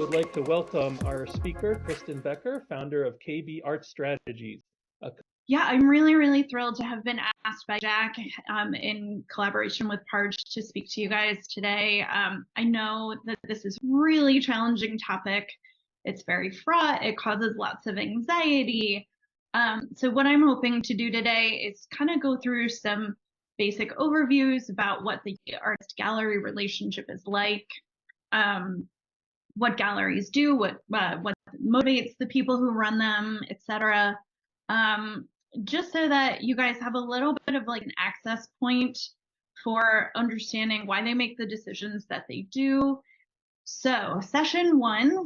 would like to welcome our speaker, Kristen Becker, founder of KB Art Strategies. Yeah, I'm really thrilled to have been asked by Jack in collaboration with Parge to speak to you guys today. I know that this is a really challenging topic. It's very fraught. It causes lots of anxiety. So what I'm hoping to do today is kind of go through some basic overviews about what the artist-gallery relationship is like, what galleries do, what motivates the people who run them, etc. Just so that you guys have a little bit of like an access point for understanding why they make the decisions that they do. So session one,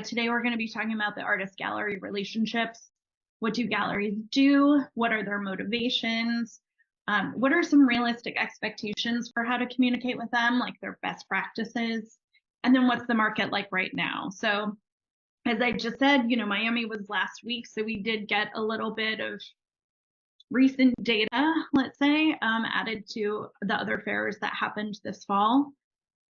today we're going to be talking about the artist-gallery relationships. What do galleries do? What are their motivations? What are some realistic expectations for how to communicate with them, like their best practices? And then what's the market like right now? So as I just said, Miami was last week, so we did get a little bit of recent data, let's say, added to the other fairs that happened this fall.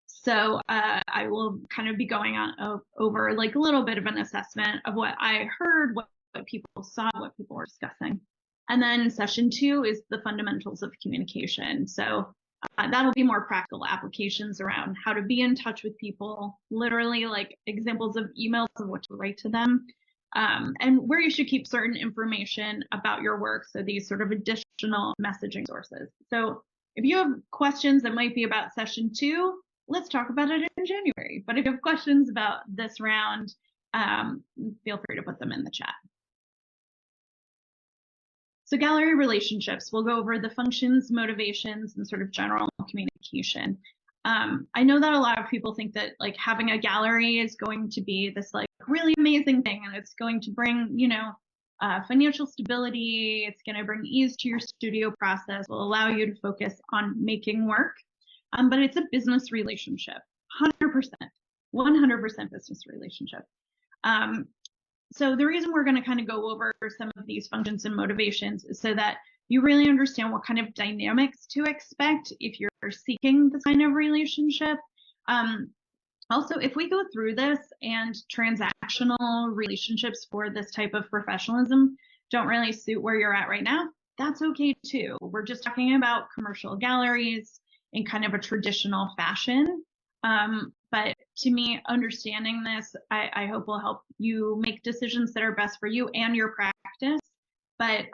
So I will kind of be going on over like a little bit of an assessment of what I heard, what people saw, what people were discussing. And then session two is the fundamentals of communication. So that'll be more practical applications around how to be in touch with people, literally like examples of emails of what to write to them, and where you should keep certain information about your work. So these sort of additional messaging sources. So if you have questions that might be about session two, let's talk about it in January. But if you have questions about this round, feel free to put them in the chat. So gallery relationships, we'll go over the functions, motivations, and sort of general communication. I know that a lot of people think that like having a gallery is going to be this like really amazing thing, and it's going to bring, financial stability. It's going to bring ease to your studio process, will allow you to focus on making work. But it's a business relationship, 100%, 100% business relationship. So the reason we're going to kind of go over some of these functions and motivations is so that you really understand what kind of dynamics to expect if you're seeking this kind of relationship. Also, if we go through this and transactional relationships for this type of professionalism don't really suit where you're at right now, that's okay too. We're just talking about commercial galleries in kind of a traditional fashion. But to me, understanding this, I hope will help you make decisions that are best for you and your practice. But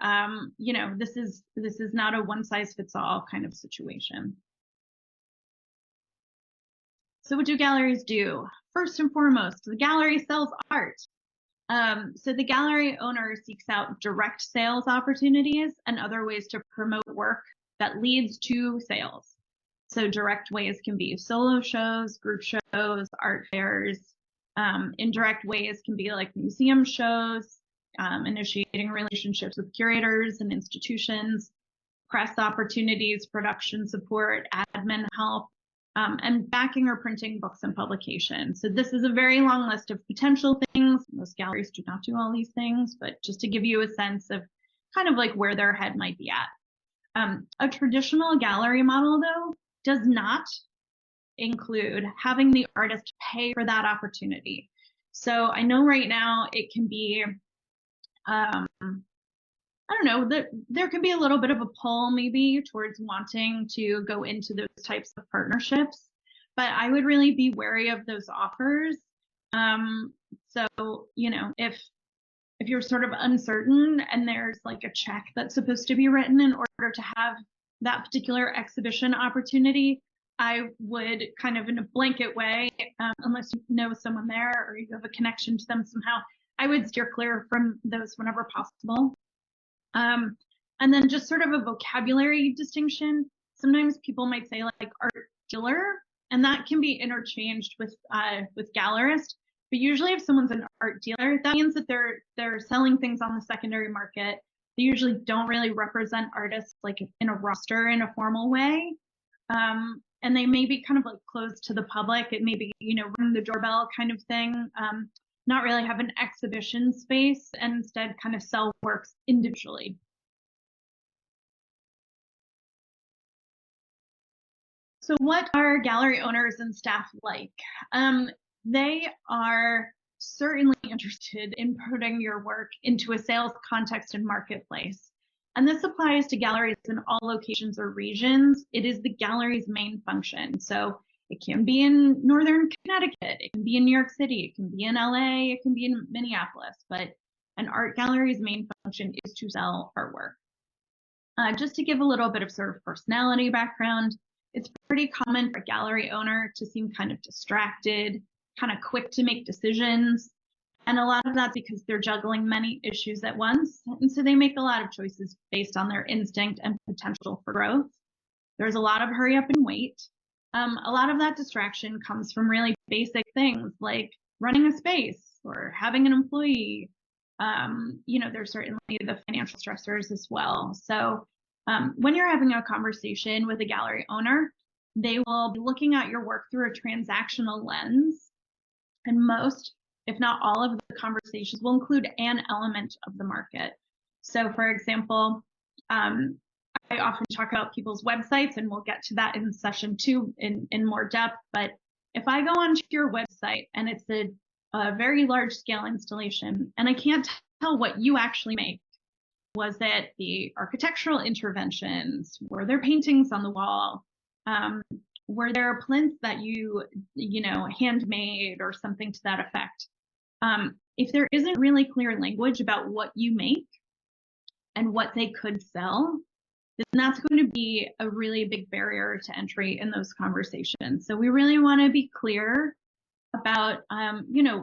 this is not a one-size-fits-all kind of situation. So what do galleries do? First and foremost, the gallery sells art. So the gallery owner seeks out direct sales opportunities and other ways to promote work that leads to sales. So direct ways can be solo shows, group shows, art fairs. Indirect ways can be like museum shows, initiating relationships with curators and institutions, press opportunities, production support, admin help, and backing or printing books and publications. So this is a very long list of potential things. Most galleries do not do all these things, but just to give you a sense of kind of like where their head might be at. A traditional gallery model, though, does not include having the artist pay for that opportunity. So I know right now it can be, I don't know, there can be a little bit of a pull maybe towards wanting to go into those types of partnerships, but I would really be wary of those offers. So, if you're sort of uncertain and there's like a check that's supposed to be written in order to have that particular exhibition opportunity, I would kind of in a blanket way, unless you know someone there or you have a connection to them somehow, I would steer clear from those whenever possible. And then just sort of a vocabulary distinction. Sometimes people might say like art dealer, and that can be interchanged with gallerist. But usually if someone's an art dealer, that means that they're selling things on the secondary market. They usually don't really represent artists like in a roster in a formal way. And they may be kind of like closed to the public. It may be, ring the doorbell kind of thing, not really have an exhibition space and instead kind of sell works individually. So what are gallery owners and staff like? they are certainly interested in putting your work into a sales context and marketplace. And this applies to galleries in all locations or regions. It is the gallery's main function. So it can be in Northern Connecticut, it can be in New York City, it can be in LA, it can be in Minneapolis, but an art gallery's main function is to sell artwork. Just to give a little bit of sort of personality background, it's pretty common for a gallery owner to seem kind of distracted, kind of quick to make decisions. And a lot of that's because they're juggling many issues at once. And so they make a lot of choices based on their instinct and potential for growth. There's a lot of hurry up and wait. A lot of that distraction comes from really basic things like running a space or having an employee. There's certainly the financial stressors as well. So when you're having a conversation with a gallery owner, they will be looking at your work through a transactional lens. And most, if not all of the conversations will include an element of the market. So for example, I often talk about people's websites, and we'll get to that in session 2 in more depth. But if I go onto your website and it's a very large scale installation, and I can't tell what you actually make, was it the architectural interventions? Were there paintings on the wall? Were there plinths that you handmade or something to that effect? If there isn't really clear language about what you make and what they could sell, then that's going to be a really big barrier to entry in those conversations. So we really want to be clear about,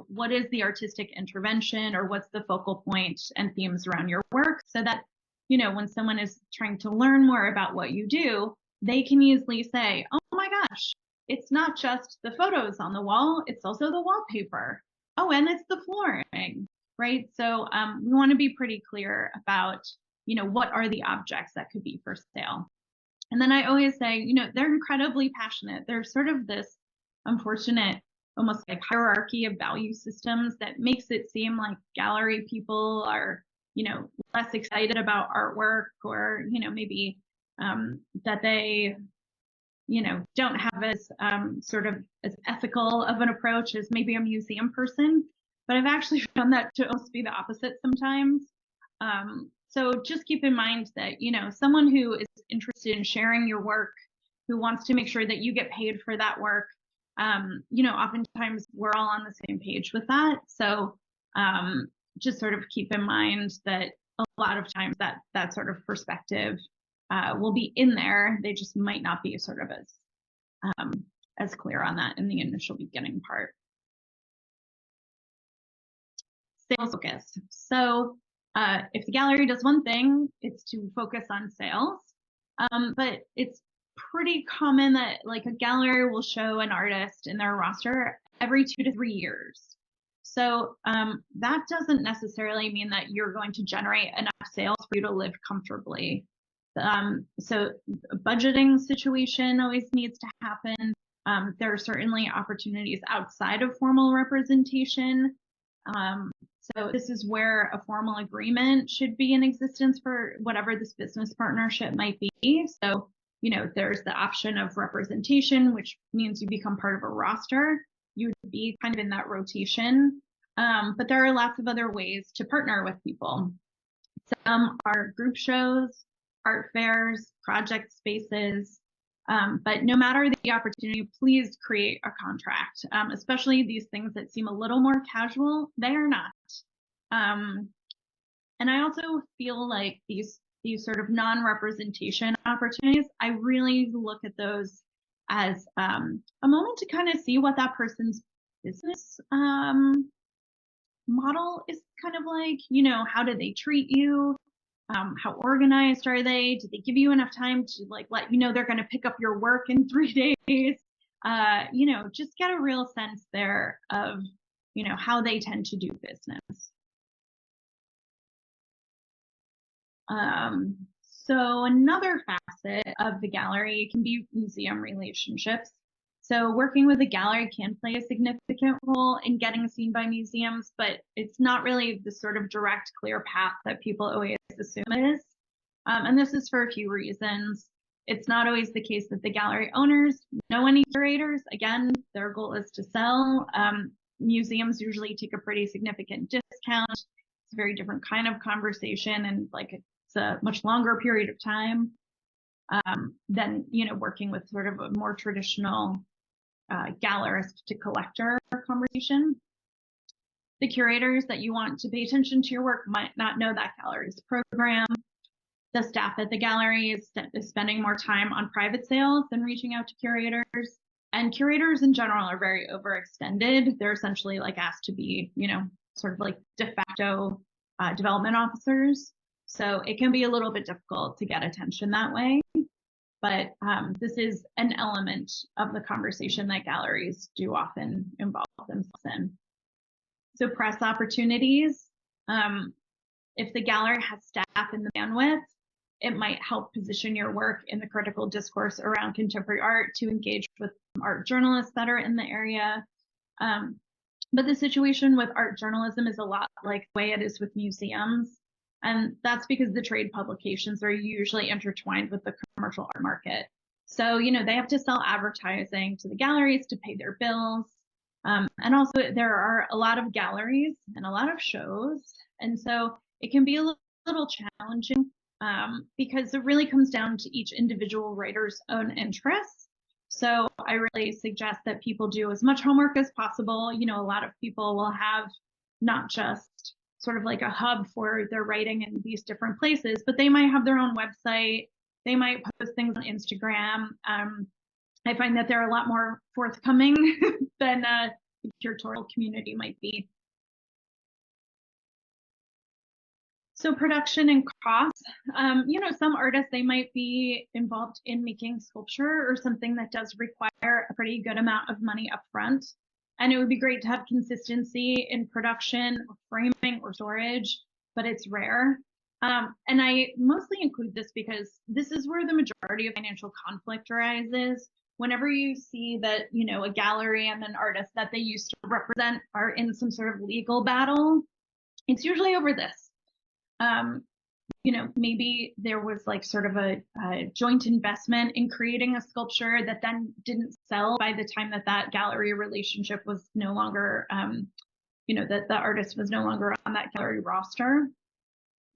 what is the artistic intervention or what's the focal point and themes around your work, so that, when someone is trying to learn more about what you do, they can easily say, oh my gosh, it's not just the photos on the wall, it's also the wallpaper. Oh, and it's the flooring, right? So we want to be pretty clear about, what are the objects that could be for sale. And then I always say, they're incredibly passionate. There's sort of this unfortunate, almost like hierarchy of value systems that makes it seem like gallery people are, less excited about artwork, or, maybe that they, don't have as sort of as ethical of an approach as maybe a museum person. But I've actually found that to almost be the opposite sometimes. So just keep in mind that, someone who is interested in sharing your work, who wants to make sure that you get paid for that work, oftentimes we're all on the same page with that. So just sort of keep in mind that a lot of times that sort of perspective will be in there. They just might not be sort of as clear on that in the initial beginning part. Sales focus. So if the gallery does one thing, it's to focus on sales. But it's pretty common that like a gallery will show an artist in their roster every 2 to 3 years. So that doesn't necessarily mean that you're going to generate enough sales for you to live comfortably. So a budgeting situation always needs to happen. There are certainly opportunities outside of formal representation. So this is where a formal agreement should be in existence for whatever this business partnership might be. So, there's the option of representation, which means you become part of a roster. You would be kind of in that rotation. But there are lots of other ways to partner with people. Some are group shows, art fairs, project spaces. But no matter the opportunity, please create a contract, especially these things that seem a little more casual. They are not. And I also feel like these sort of non-representation opportunities, I really look at those as a moment to kind of see what that person's business model is kind of like. How do they treat you? How organized are they? Do they give you enough time to let you know they're going to pick up your work in 3 days? Just get a real sense there of, how they tend to do business. So another facet of the gallery can be museum relationships. So working with a gallery can play a significant role in getting seen by museums, but it's not really the sort of direct, clear path that people always assume it is. And this is for a few reasons. It's not always the case that the gallery owners know any curators. Again, their goal is to sell. Museums usually take a pretty significant discount. It's a very different kind of conversation, and like it's a much longer period of time than working with sort of a more traditional gallerist to collector conversation. The curators that you want to pay attention to your work might not know that gallery's program. The staff at the gallery is spending more time on private sales than reaching out to curators. And curators in general are very overextended. They're essentially like asked to be, sort of like de facto development officers. So it can be a little bit difficult to get attention that way. But this is an element of the conversation that galleries do often involve themselves in. So press opportunities. If the gallery has staff and the bandwidth, it might help position your work in the critical discourse around contemporary art to engage with art journalists that are in the area. But the situation with art journalism is a lot like the way it is with museums. And that's because the trade publications are usually intertwined with the commercial art market. So, they have to sell advertising to the galleries to pay their bills. And also there are a lot of galleries and a lot of shows. And so it can be a little challenging because it really comes down to each individual writer's own interests. So I really suggest that people do as much homework as possible. A lot of people will have not just sort of like a hub for their writing in these different places, but they might have their own website. They might post things on Instagram. I find that they're a lot more forthcoming than the curatorial community might be. So production and costs, some artists, they might be involved in making sculpture or something that does require a pretty good amount of money up front. And it would be great to have consistency in production or framing or storage, but it's rare. And I mostly include this because this is where the majority of financial conflict arises. Whenever you see that, a gallery and an artist that they used to represent are in some sort of legal battle, it's usually over this. Maybe there was like sort of a joint investment in creating a sculpture that then didn't sell by the time that gallery relationship was no longer, that the artist was no longer on that gallery roster.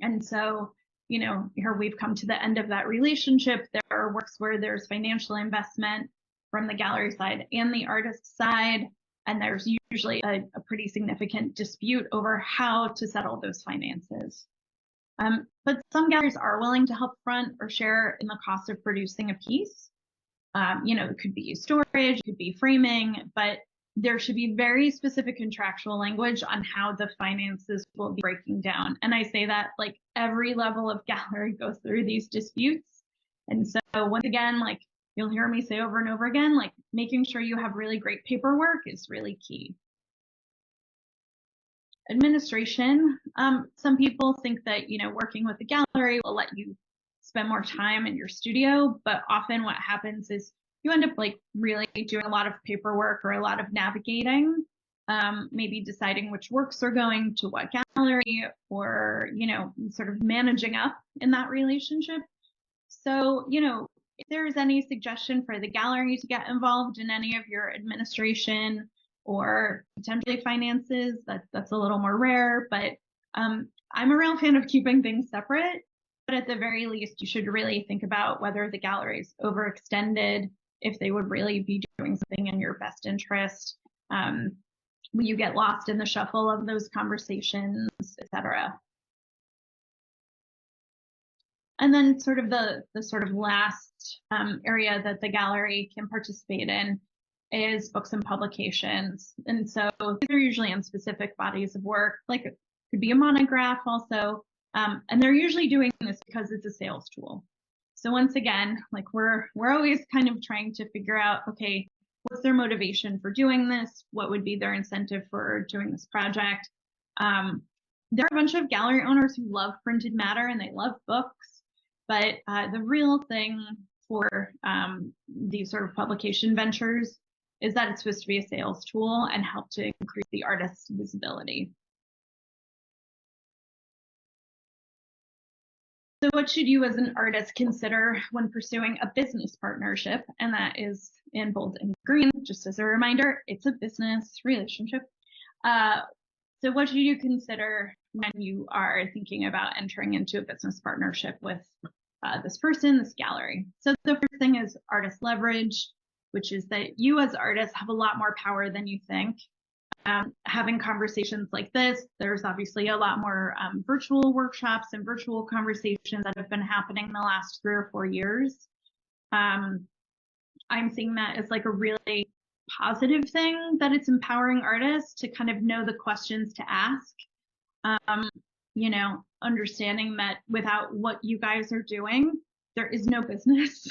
And so, here we've come to the end of that relationship. There are works where there's financial investment from the gallery side and the artist side, and there's usually a pretty significant dispute over how to settle those finances. But some galleries are willing to help front or share in the cost of producing a piece. It could be storage, it could be framing, but there should be very specific contractual language on how the finances will be breaking down. And I say that like every level of gallery goes through these disputes. And so once again, like you'll hear me say over and over again, like making sure you have really great paperwork is really key. Administration. Some people think that, working with the gallery will let you spend more time in your studio, but often what happens is you end up like really doing a lot of paperwork or a lot of navigating, maybe deciding which works are going to what gallery or, sort of managing up in that relationship. So, if there's any suggestion for the gallery to get involved in any of your administration or potentially finances, that's a little more rare, but I'm a real fan of keeping things separate. But at the very least, you should really think about whether the gallery is overextended, if they would really be doing something in your best interest. Will you get lost in the shuffle of those conversations, etc. And then sort of the sort of last area that the gallery can participate in is books and publications. And so these are usually on specific bodies of work, like it could be a monograph also. And they're usually doing this because it's a sales tool. So once again, like we're always kind of trying to figure out, okay, what's their motivation for doing this? What would be their incentive for doing this project? There are a bunch of gallery owners who love printed matter and they love books, but the real thing for these sort of publication ventures is that it's supposed to be a sales tool and help to increase the artist's visibility. So what should you as an artist consider when pursuing a business partnership? And that is in bold and green, just as a reminder, it's a business relationship. So what should you consider when you are thinking about entering into a business partnership with this person, this gallery? So the first thing is artist leverage, which is that you as artists have a lot more power than you think. Having conversations like this, there's obviously a lot more virtual workshops and virtual conversations that have been happening in the last 3 or 4 years. I'm seeing that as like a really positive thing, that it's empowering artists to kind of know the questions to ask. You know, understanding that without what you guys are doing, there is no business.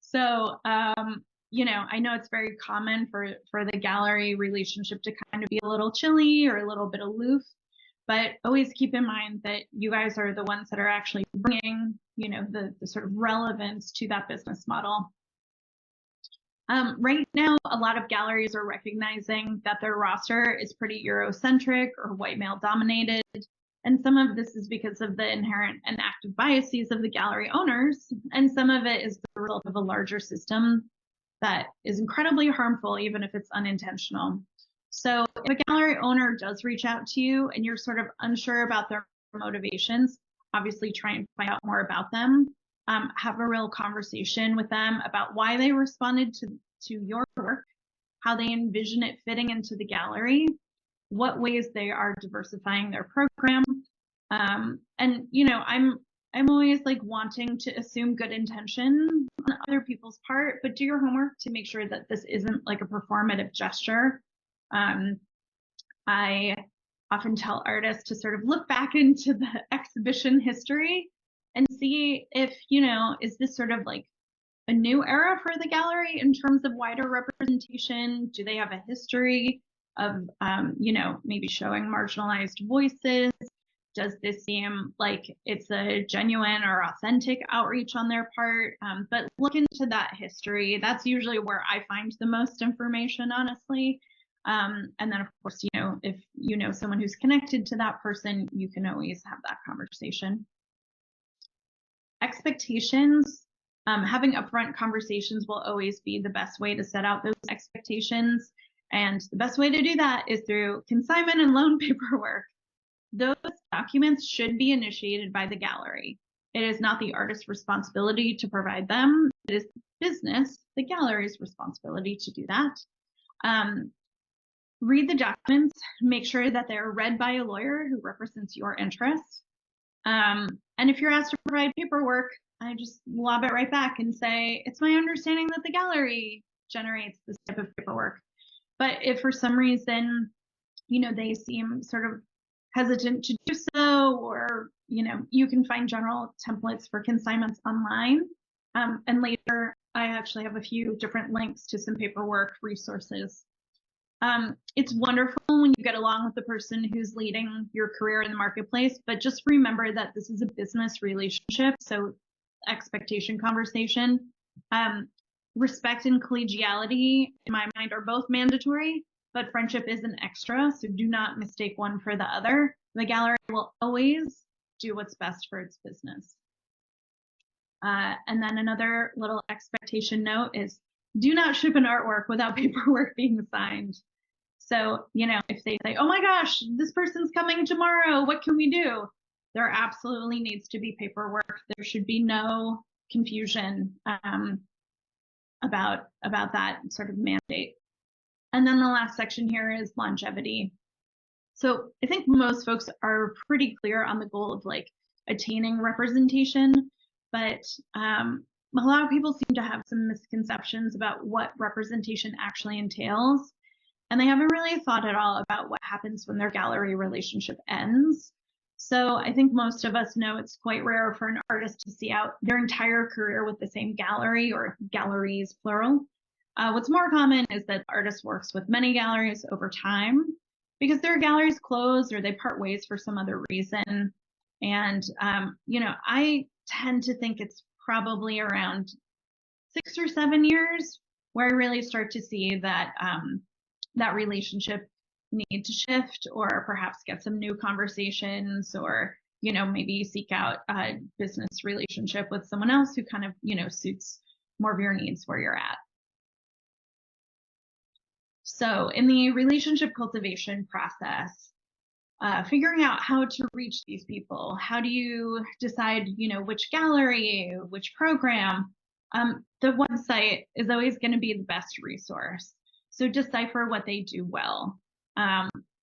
So, you know, I know it's very common for the gallery relationship to kind of be a little chilly or a little bit aloof, but always keep in mind that you guys are the ones that are actually bringing, you know, the sort of relevance to that business model. Right now, a lot of galleries are recognizing that their roster is pretty Eurocentric or white male dominated. And some of this is because of the inherent and active biases of the gallery owners. And some of it is the result of a larger system that is incredibly harmful, even if it's unintentional. So if a gallery owner does reach out to you and you're sort of unsure about their motivations, obviously try and find out more about them. Have a real conversation with them about why they responded to your work, how they envision it fitting into the gallery, what ways they are diversifying their program. And you know, I'm always like wanting to assume good intention on other people's part, but do your homework to make sure that this isn't like a performative gesture. I often tell artists to sort of look back into the exhibition history and see if, you know, is this sort of like a new era for the gallery in terms of wider representation? Do they have a history of, you know, maybe showing marginalized voices? Does this seem like it's a genuine or authentic outreach on their part? But look into that history. That's usually where I find the most information, honestly. And then, of course, you know, if you know someone who's connected to that person, you can always have that conversation. Expectations. Having upfront conversations will always be the best way to set out those expectations. And the best way to do that is through consignment and loan paperwork. Those documents should be initiated by the gallery. It is not the artist's responsibility to provide them. It is the business, the gallery's responsibility to do that. Read the documents, make sure that they're read by a lawyer who represents your interests. And if you're asked to provide paperwork, I just lob it right back and say, it's my understanding that the gallery generates this type of paperwork. But if for some reason, you know, they seem sort of hesitant to do so, or, you know, you can find general templates for consignments online. And later, I actually have a few different links to some paperwork resources. It's wonderful when you get along with the person who's leading your career in the marketplace, but just remember that this is a business relationship. So expectation conversation, respect and collegiality, in my mind, are both mandatory, but friendship is an extra. So do not mistake one for the other. The gallery will always do what's best for its business. And then another little expectation note is do not ship an artwork without paperwork being signed. So, you know, if they say, oh my gosh, this person's coming tomorrow, what can we do? There absolutely needs to be paperwork. There should be no confusion about that sort of mandate. And then the last section here is longevity. So I think most folks are pretty clear on the goal of like attaining representation, but a lot of people seem to have some misconceptions about what representation actually entails. And they haven't really thought at all about what happens when their gallery relationship ends. So I think most of us know it's quite rare for an artist to see out their entire career with the same gallery, or galleries, plural. What's more common is that the artist works with many galleries over time because their galleries close or they part ways for some other reason. And, you know, I tend to think it's probably around 6 or 7 years where I really start to see that that relationship need to shift, or perhaps get some new conversations, or, maybe seek out a business relationship with someone else who kind of, suits more of your needs where you're at. So in the relationship cultivation process, figuring out how to reach these people, how do you decide, which gallery, which program, the website is always going to be the best resource. So decipher what they do well.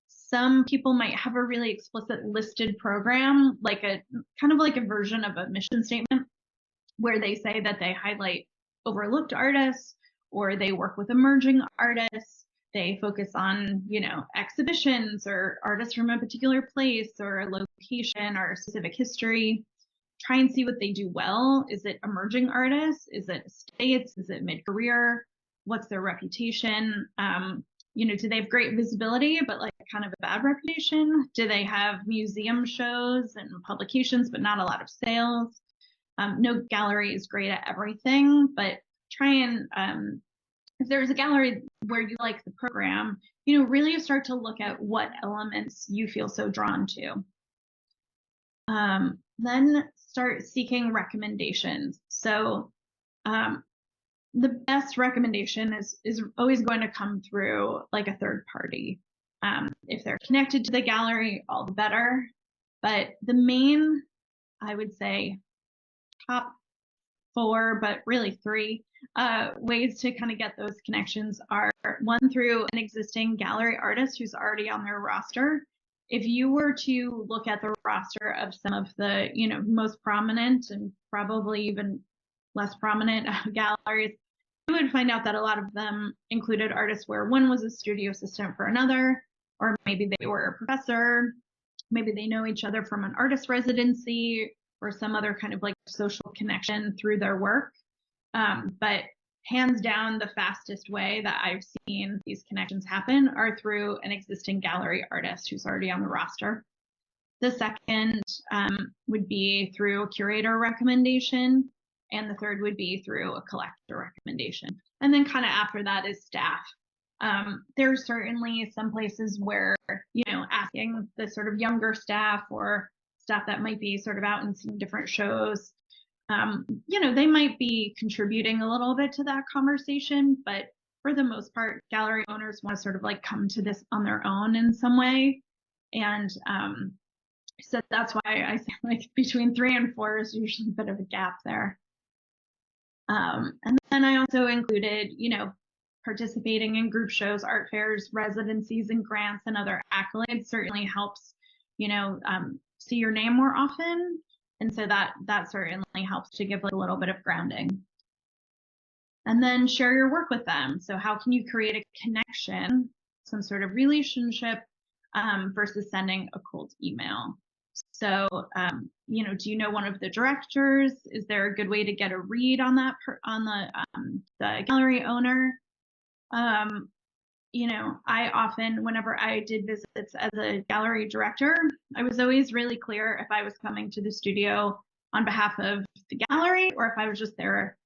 Some people might have a really explicit listed program, like a kind of like a version of a mission statement where they say that they highlight overlooked artists or they work with emerging artists. They focus on, exhibitions or artists from a particular place or a location or a specific history. Try and see what they do well. Is it emerging artists? Is it estates? Is it mid-career? What's their reputation? Do they have great visibility, but like kind of a bad reputation? Do they have museum shows and publications, but not a lot of sales? No gallery is great at everything, but try and, if there's a gallery where you like the program, really start to look at what elements you feel so drawn to. Then start seeking recommendations. So the best recommendation is always going to come through like a third party. If they're connected to the gallery, all the better. But the main, I would say, top 4, but really 3 ways to kind of get those connections are one, through an existing gallery artist who's already on their roster. If you were to look at the roster of some of the, most prominent and probably even less prominent galleries, you would find out that a lot of them included artists where one was a studio assistant for another, or maybe they were a professor, maybe they know each other from an artist residency or some other kind of like social connection through their work. But hands down, the fastest way that I've seen these connections happen are through an existing gallery artist who's already on the roster. The second would be through a curator recommendation, and the third would be through a collector recommendation. And then kind of after that is staff. There are certainly some places where, asking the sort of younger staff or staff that might be sort of out and seeing different shows, they might be contributing a little bit to that conversation, but for the most part, gallery owners want to sort of like come to this on their own in some way. And so that's why I say like between 3 and 4 is usually a bit of a gap there. And then I also included, participating in group shows, art fairs, residencies, and grants and other accolades certainly helps, see your name more often. And so that certainly helps to give like a little bit of grounding. And then share your work with them. So how can you create a connection, some sort of relationship, versus sending a cold email? So, do you know one of the directors? Is there a good way to get a read on that on the gallery owner? I often, whenever I did visits as a gallery director, I was always really clear if I was coming to the studio on behalf of the gallery or if I was just there,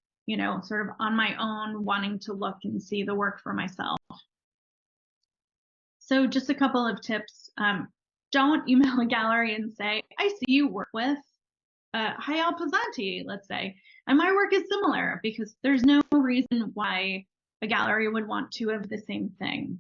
sort of on my own, wanting to look and see the work for myself. So just a couple of tips. Don't email a gallery and say, I see you work with Hayal Pizzanti, let's say, and my work is similar, because there's no reason why a gallery would want 2 of the same thing.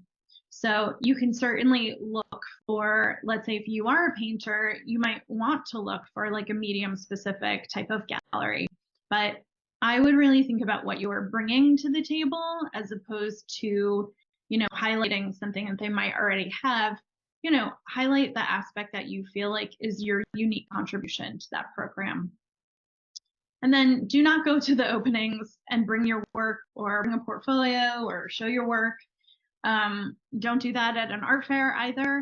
So you can certainly look for, let's say if you are a painter, you might want to look for like a medium specific type of gallery. But I would really think about what you are bringing to the table as opposed to, highlighting something that they might already have. Highlight the aspect that you feel like is your unique contribution to that program. And then do not go to the openings and bring your work or bring a portfolio or show your work. Don't do that at an art fair either.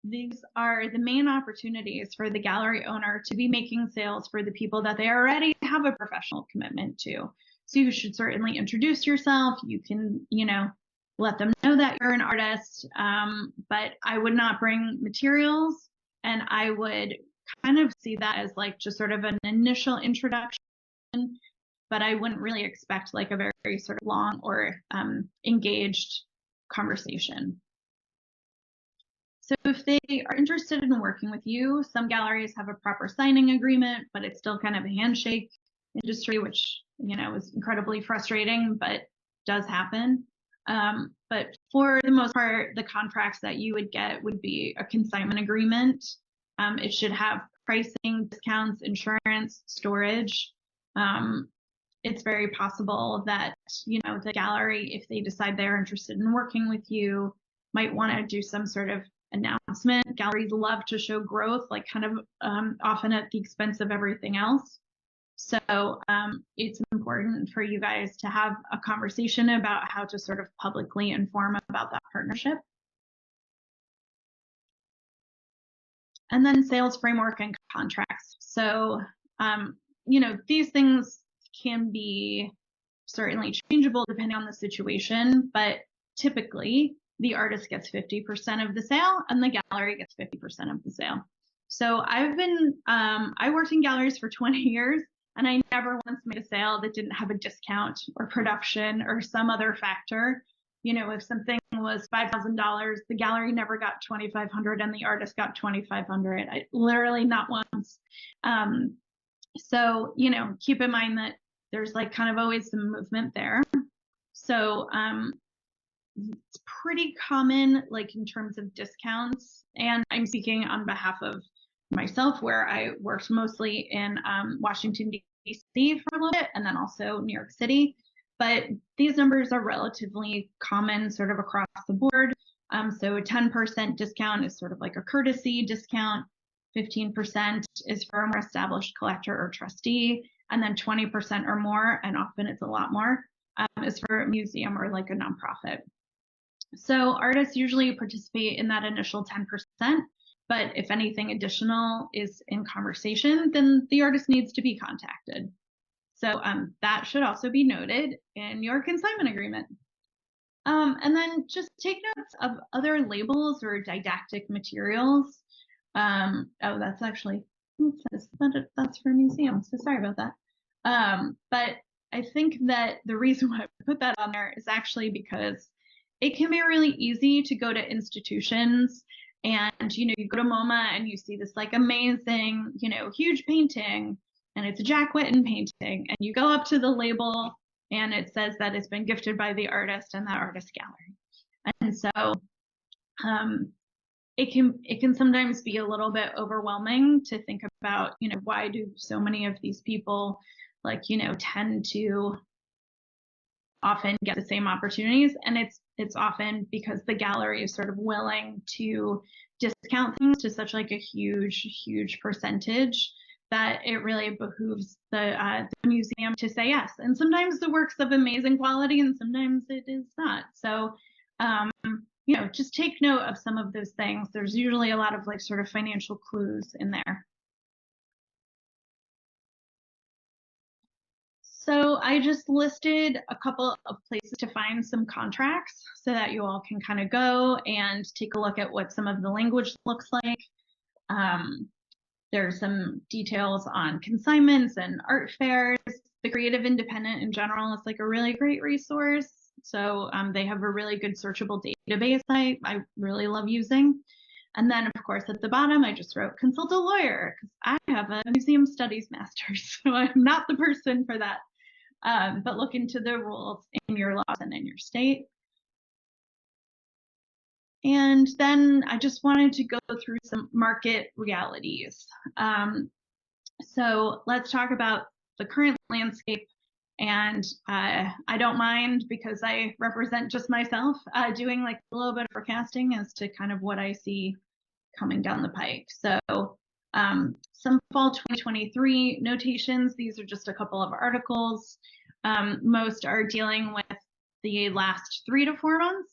These are the main opportunities for the gallery owner to be making sales for the people that they already have a professional commitment to. So you should certainly introduce yourself. You can, let them know that you're an artist, but I would not bring materials, and I would kind of see that as like just sort of an initial introduction, but I wouldn't really expect like a very sort of long or engaged conversation. So if they are interested in working with you, some galleries have a proper signing agreement, but it's still kind of a handshake industry, which, is incredibly frustrating, but does happen. But for the most part, the contracts that you would get would be a consignment agreement. It should have pricing, discounts, insurance, storage. It's very possible that, the gallery, if they decide they're interested in working with you, might want to do some sort of announcement. Galleries love to show growth, like kind of often at the expense of everything else. So it's important for you guys to have a conversation about how to sort of publicly inform about that partnership. And then sales framework and contracts. So, these things can be certainly changeable depending on the situation, but typically the artist gets 50% of the sale and the gallery gets 50% of the sale. So I worked in galleries for 20 years and I never once made a sale that didn't have a discount or production or some other factor. If something was $5,000, the gallery never got $2,500 and the artist got $2,500. Literally not once. So, keep in mind that there's like kind of always some movement there. So it's pretty common, like in terms of discounts. And I'm speaking on behalf of myself, where I worked mostly in Washington, D.C. for a little bit, and then also New York City. But these numbers are relatively common sort of across the board. So a 10% discount is sort of like a courtesy discount. 15% is for a more established collector or trustee, and then 20% or more, and often it's a lot more, is for a museum or like a nonprofit. So artists usually participate in that initial 10%, but if anything additional is in conversation, then the artist needs to be contacted. So that should also be noted in your consignment agreement. And then just take notes of other labels or didactic materials. That's actually, that's for a museum, so sorry about that. But I think that the reason why I put that on there is actually because it can be really easy to go to institutions and, you go to MoMA and you see this like amazing, huge painting, and it's a Jack Whitten painting, and you go up to the label and it says that it's been gifted by the artist and that artist gallery. And so it can sometimes be a little bit overwhelming to think about, why do so many of these people tend to often get the same opportunities, and it's often because the gallery is sort of willing to discount things to such like a huge percentage that it really behooves the museum to say yes. And sometimes the work's of amazing quality and sometimes it is not. So just take note of some of those things. There's usually a lot of like sort of financial clues in there. So I just listed a couple of places to find some contracts so that you all can kind of go and take a look at what some of the language looks like. There's some details on consignments and art fairs. The Creative Independent in general is like a really great resource. So they have a really good searchable database I really love using. And then, of course, at the bottom, I just wrote consult a lawyer because I have a museum studies master's, so I'm not the person for that. But look into the rules in your laws and in your state. And then I just wanted to go through some market realities. So let's talk about the current landscape. And I don't mind, because I represent just myself, doing like a little bit of forecasting as to kind of what I see coming down the pike. So some fall 2023 notations. These are just a couple of articles. Most are dealing with the last 3 to 4 months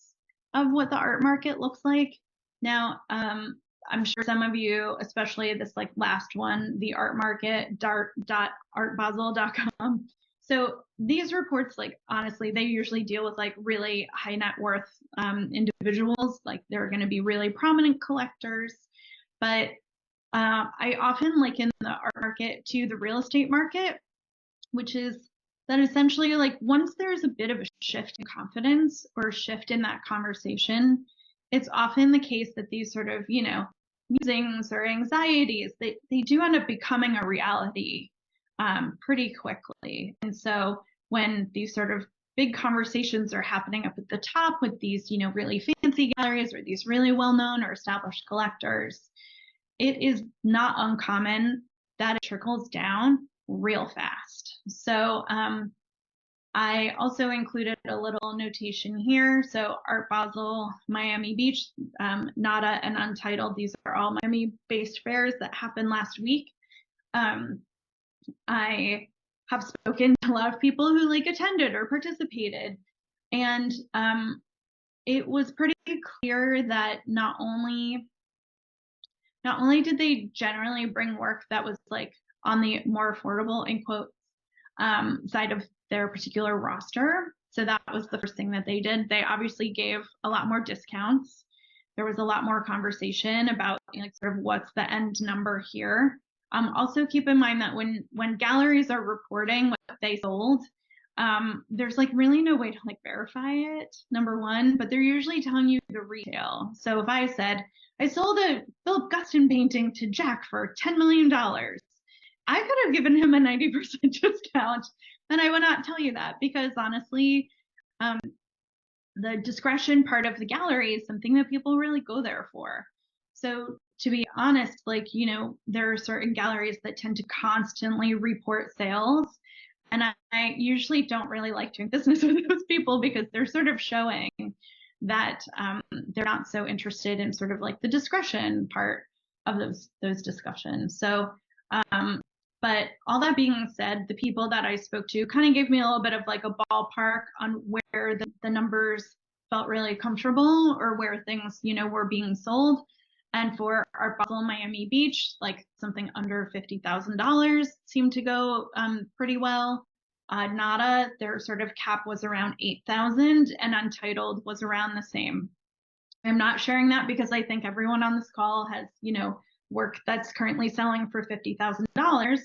of what the art market looks like. Now, I'm sure some of you, especially this like last one, the art market, dart.artbasel.com. So these reports, like honestly, they usually deal with like really high net worth individuals. Like they're going to be really prominent collectors. But I often liken the art market to the real estate market, which is that essentially like once there's a bit of a shift in confidence or a shift in that conversation, it's often the case that these sort of, musings or anxieties, they do end up becoming a reality pretty quickly. And so when these sort of big conversations are happening up at the top with these, really fancy galleries or these really well-known or established collectors, it is not uncommon that it trickles down real fast. So I also included a little notation here. So Art Basel, Miami Beach, NADA, and Untitled, these are all Miami-based fairs that happened last week. I have spoken to a lot of people who attended or participated, and it was pretty clear that not only did they generally bring work that was on the more affordable, in quotes, side of their particular roster. So that was the first thing that they did. They obviously gave a lot more discounts. There was a lot more conversation about sort of what's the end number here. Also keep in mind that when galleries are reporting what they sold, there's really no way to verify it, number one, but they're usually telling you the retail. So if I said, I sold a Philip Guston painting to Jack for $10 million, I could have given him a 90% discount, and I would not tell you that because honestly, the discretion part of the gallery is something that people really go there for. So to be honest, there are certain galleries that tend to constantly report sales, and I usually don't really like doing business with those people because they're sort of showing that they're not so interested in sort of the discretion part of those discussions. So but all that being said, the people that I spoke to kind of gave me a little bit of a ballpark on where the numbers felt really comfortable or where things, were being sold. And for Art Basel Miami Beach, something under $50,000 seemed to go pretty well. NADA, their sort of cap was around 8,000, and Untitled was around the same. I'm not sharing that because I think everyone on this call has, work that's currently selling for $50,000,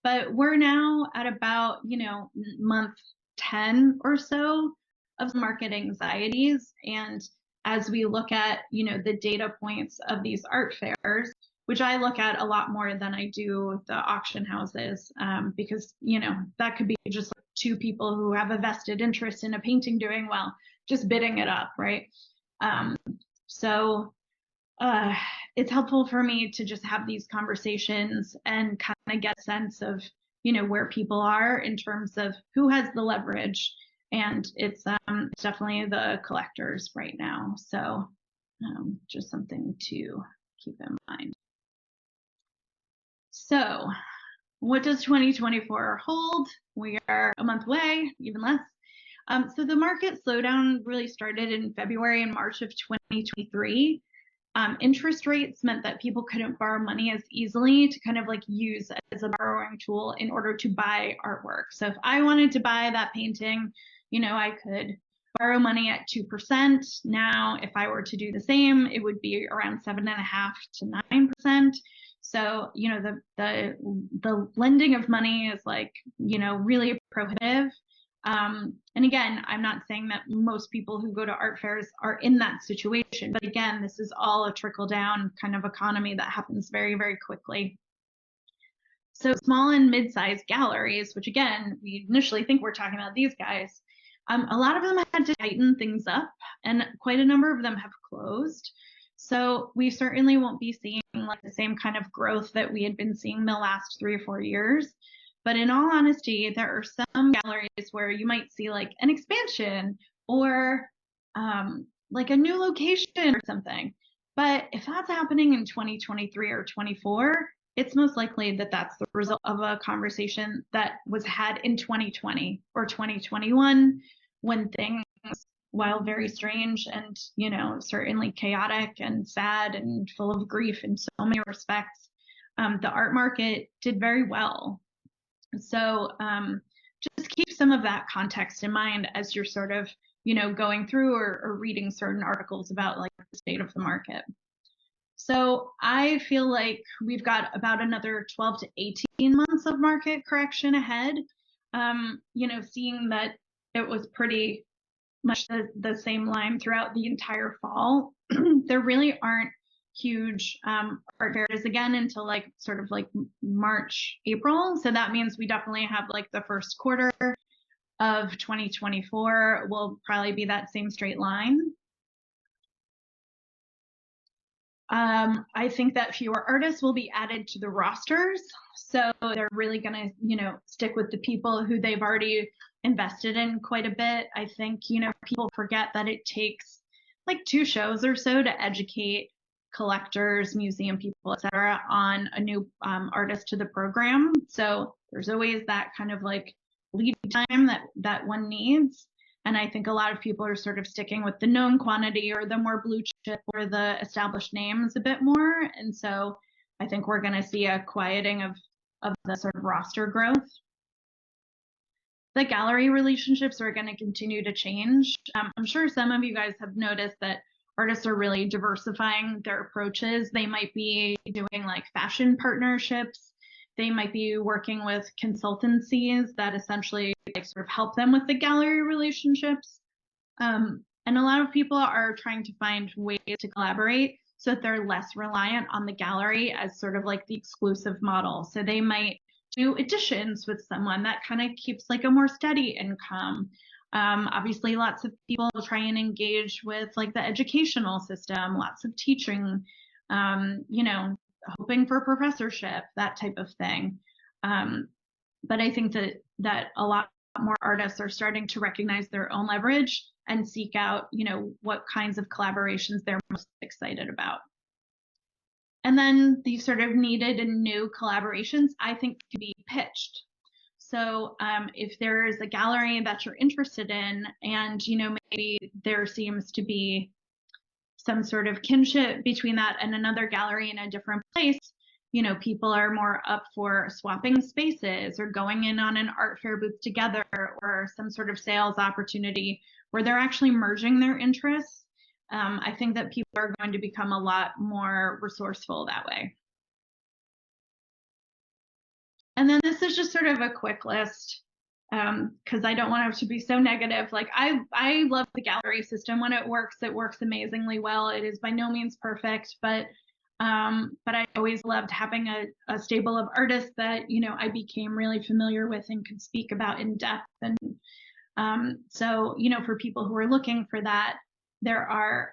but we're now at about, month 10 or so of market anxieties. And as we look at, the data points of these art fairs, which I look at a lot more than I do the auction houses, because, that could be just two people who have a vested interest in a painting doing well, just bidding it up, right? So it's helpful for me to just have these conversations and kind of get a sense of, where people are in terms of who has the leverage. And it's definitely the collectors right now. So just something to keep in mind. So what does 2024 hold? We are a month away, even less. So the market slowdown really started in February and March of 2023. Interest rates meant that people couldn't borrow money as easily to kind of use as a borrowing tool in order to buy artwork. So if I wanted to buy that painting, I could borrow money at 2%. Now, if I were to do the same, it would be around 7.5% to 9%. So, the lending of money is really prohibitive. And again, I'm not saying that most people who go to art fairs are in that situation, but again, this is all a trickle down kind of economy that happens very, very quickly. So small and mid-sized galleries, which again, we initially think we're talking about these guys, a lot of them had to tighten things up, and quite a number of them have closed. So we certainly won't be seeing the same kind of growth that we had been seeing the last 3 or 4 years. But in all honesty, there are some galleries where you might see an expansion or a new location or something. But if that's happening in 2023 or 24, it's most likely that that's the result of a conversation that was had in 2020 or 2021 when things, while very strange and, certainly chaotic and sad and full of grief in so many respects, the art market did very well. So just keep some of that context in mind as you're sort of, going through or reading certain articles about the state of the market. So I feel like we've got about another 12 to 18 months of market correction ahead. Seeing that it was pretty much the same line throughout the entire fall. There really aren't huge art fairs again until like sort of like March, April. So that means we definitely have like the first quarter of 2024 will probably be that same straight line. I think that fewer artists will be added to the rosters. So they're really going to, you know, stick with the people who they've already invested in quite a bit. I think, you know, people forget that it takes like 2 shows or so to educate collectors, museum people, etc., on a new artist to the program. So there's always that kind of like lead time that one needs. And I think a lot of people are sort of sticking with the known quantity or the more blue chip or the established names a bit more. And so I think we're going to see a quieting of the sort of roster growth. The gallery relationships are going to continue to change. I'm sure some of you guys have noticed that artists are really diversifying their approaches. They might be doing like fashion partnerships. They might be working with consultancies that essentially like sort of help them with the gallery relationships. And a lot of people are trying to find ways to collaborate so that they're less reliant on the gallery as sort of like the exclusive model. So they might do editions with someone that kind of keeps like a more steady income. Obviously, lots of people try and engage with like the educational system, lots of teaching, you know, hoping for professorship, that type of thing. But I think that a lot more artists are starting to recognize their own leverage and seek out, you know, what kinds of collaborations they're most excited about. And then these sort of needed and new collaborations, I think, can be pitched. So if there's a gallery that you're interested in and, you know, maybe there seems to be some sort of kinship between that and another gallery in a different place, you know, people are more up for swapping spaces or going in on an art fair booth together or some sort of sales opportunity where they're actually merging their interests. I think that people are going to become a lot more resourceful that way. And then this is just sort of a quick list because I don't want it to be so negative. Like I love the gallery system when it works amazingly well. It is by no means perfect, but I always loved having a stable of artists that, you know, I became really familiar with and could speak about in depth. And so, you know, for people who are looking for that, there are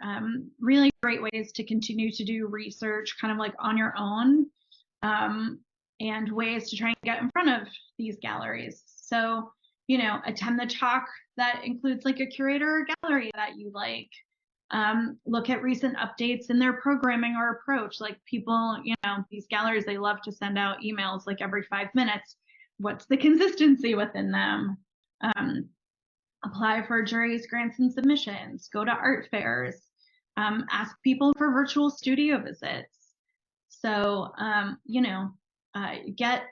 really great ways to continue to do research kind of like on your own and ways to try and get in front of these galleries. So, you know, attend the talk that includes like a curator or gallery that you like. Look at recent updates in their programming or approach. Like people, you know, these galleries, they love to send out emails like every 5 minutes. What's the consistency within them? Apply for juries, grants, and submissions. Go to art fairs. Ask people for virtual studio visits. So, you know, get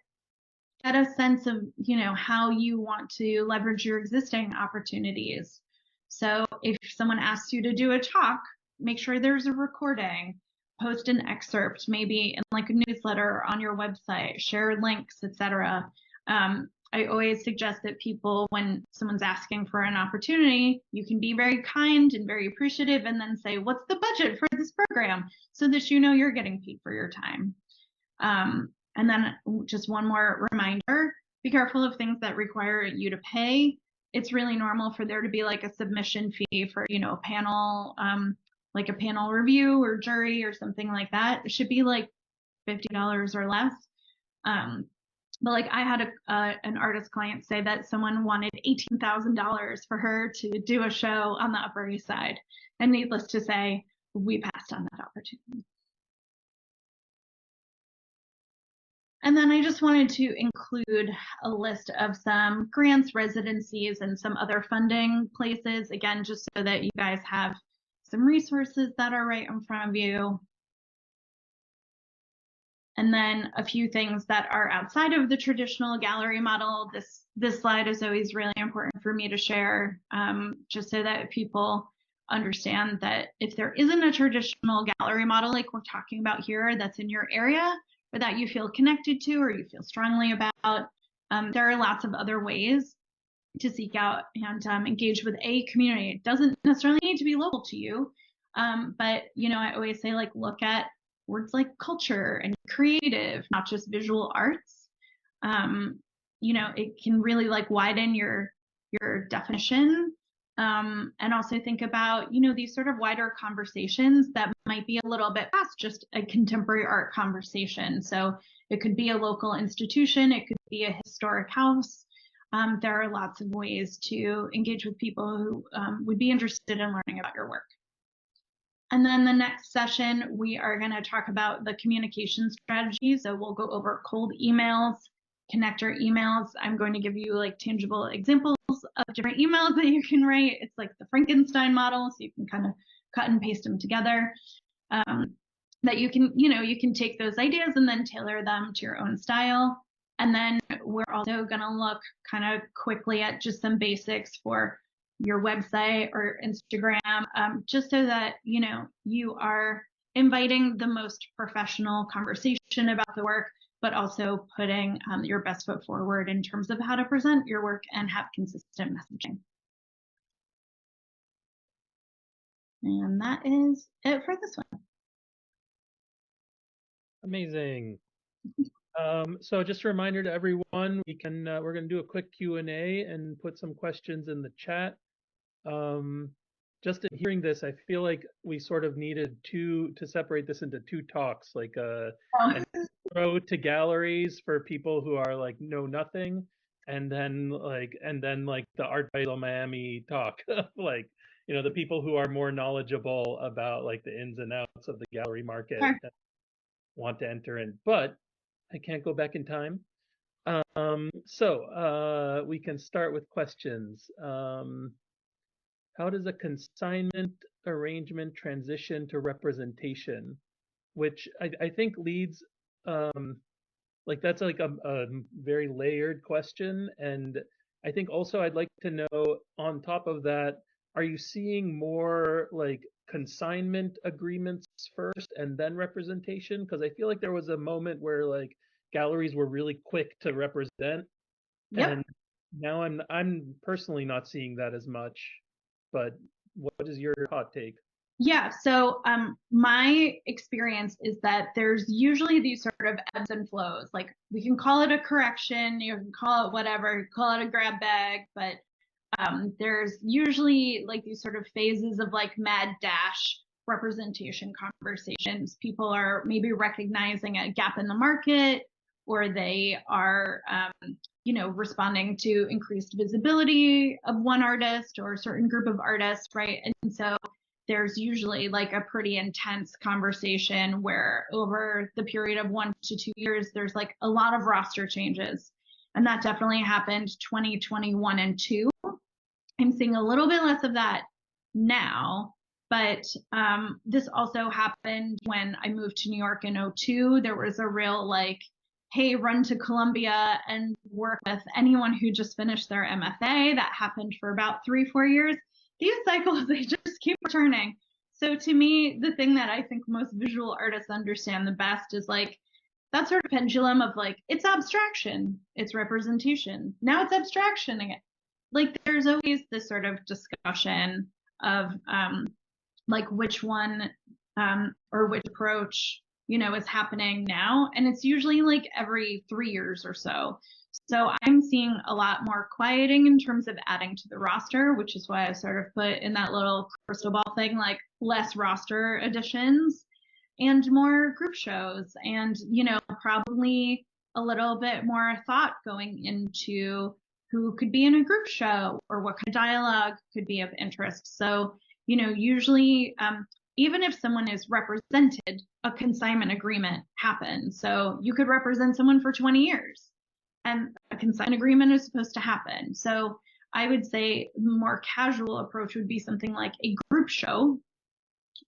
a sense of, you know, how you want to leverage your existing opportunities. So if someone asks you to do a talk, make sure there's a recording, post an excerpt, maybe in like a newsletter on your website, share links, etc. I always suggest that people, when someone's asking for an opportunity, you can be very kind and very appreciative and then say, what's the budget for this program? So that you know you're getting paid for your time. And then just one more reminder, be careful of things that require you to pay. It's really normal for there to be like a submission fee for, you know, a panel, like a panel review or jury or something like that. It should be like $50 or less. But like I had an artist client say that someone wanted $18,000 for her to do a show on the Upper East Side. And needless to say, we passed on that opportunity. And then I just wanted to include a list of some grants, residencies, and some other funding places, again, just so that you guys have some resources that are right in front of you. And then a few things that are outside of the traditional gallery model. This slide is always really important for me to share, just so that people understand that if there isn't a traditional gallery model like we're talking about here that's in your area, or that you feel connected to or you feel strongly about, there are lots of other ways to seek out and engage with a community. It doesn't necessarily need to be local to you. But I always say, like, look at words like culture and creative, not just visual arts. Um, it can really like widen your definition. And also think about, these sort of wider conversations that might be a little bit past just a contemporary art conversation. So it could be a local institution, it could be a historic house. There are lots of ways to engage with people who would be interested in learning about your work. And then the next session, we are going to talk about the communication strategy. So we'll go over cold emails, connector emails. I'm going to give you like tangible examples of different emails that you can write. It's like the Frankenstein model, so you can kind of cut and paste them together. That you can take those ideas and then tailor them to your own style. And then we're also going to look kind of quickly at just some basics for your website or Instagram, just so that you are inviting the most professional conversation about the work, but also putting your best foot forward in terms of how to present your work and have consistent messaging. And that is it for this one. Amazing. So just a reminder to everyone, we're going to do a quick Q&A and put some questions in the chat. Just in hearing this, I feel like we sort of needed to separate this into two talks, like an intro to galleries for people who are like know nothing, and then the Art Basel Miami talk, like the people who are more knowledgeable about like the ins and outs of the gallery market Sure. and want to enter in. But I can't go back in time. So we can start with questions. How does a consignment arrangement transition to representation? Which I think leads, like that's like a very layered question. And I think also I'd like to know on top of that, are you seeing more like consignment agreements first and then representation? Because I feel like there was a moment where like galleries were really quick to represent, Yep. and now I'm personally not seeing that as much. But what is your hot take? Yeah, so my experience is that there's usually these sort of ebbs and flows. Like we can call it a correction, you can call it whatever, call it a grab bag, but there's usually like these sort of phases of like mad dash representation conversations. People are maybe recognizing a gap in the market, or they are responding to increased visibility of one artist or a certain group of artists, right? And so there's usually like a pretty intense conversation where over the period of 1 to 2 years, there's like a lot of roster changes. And that definitely happened 2021 and 2. I'm seeing a little bit less of that now, but this also happened when I moved to New York in 02. There was a real like, hey, run to Columbia and work with anyone who just finished their MFA. That happened for about 3-4 years. These cycles, they just keep returning. So to me, the thing that I think most visual artists understand the best is like that sort of pendulum of like, it's abstraction, it's representation. Now it's abstraction again. Like there's always this sort of discussion of like which one or which approach is happening now, and it's usually like every 3 years or so. So I'm seeing a lot more quieting in terms of adding to the roster, which is why I sort of put in that little crystal ball thing, like less roster additions and more group shows, and probably a little bit more thought going into who could be in a group show or what kind of dialogue could be of interest. So usually even if someone is represented, a consignment agreement happens. So you could represent someone for 20 years and a consignment agreement is supposed to happen. So I would say the more casual approach would be something like a group show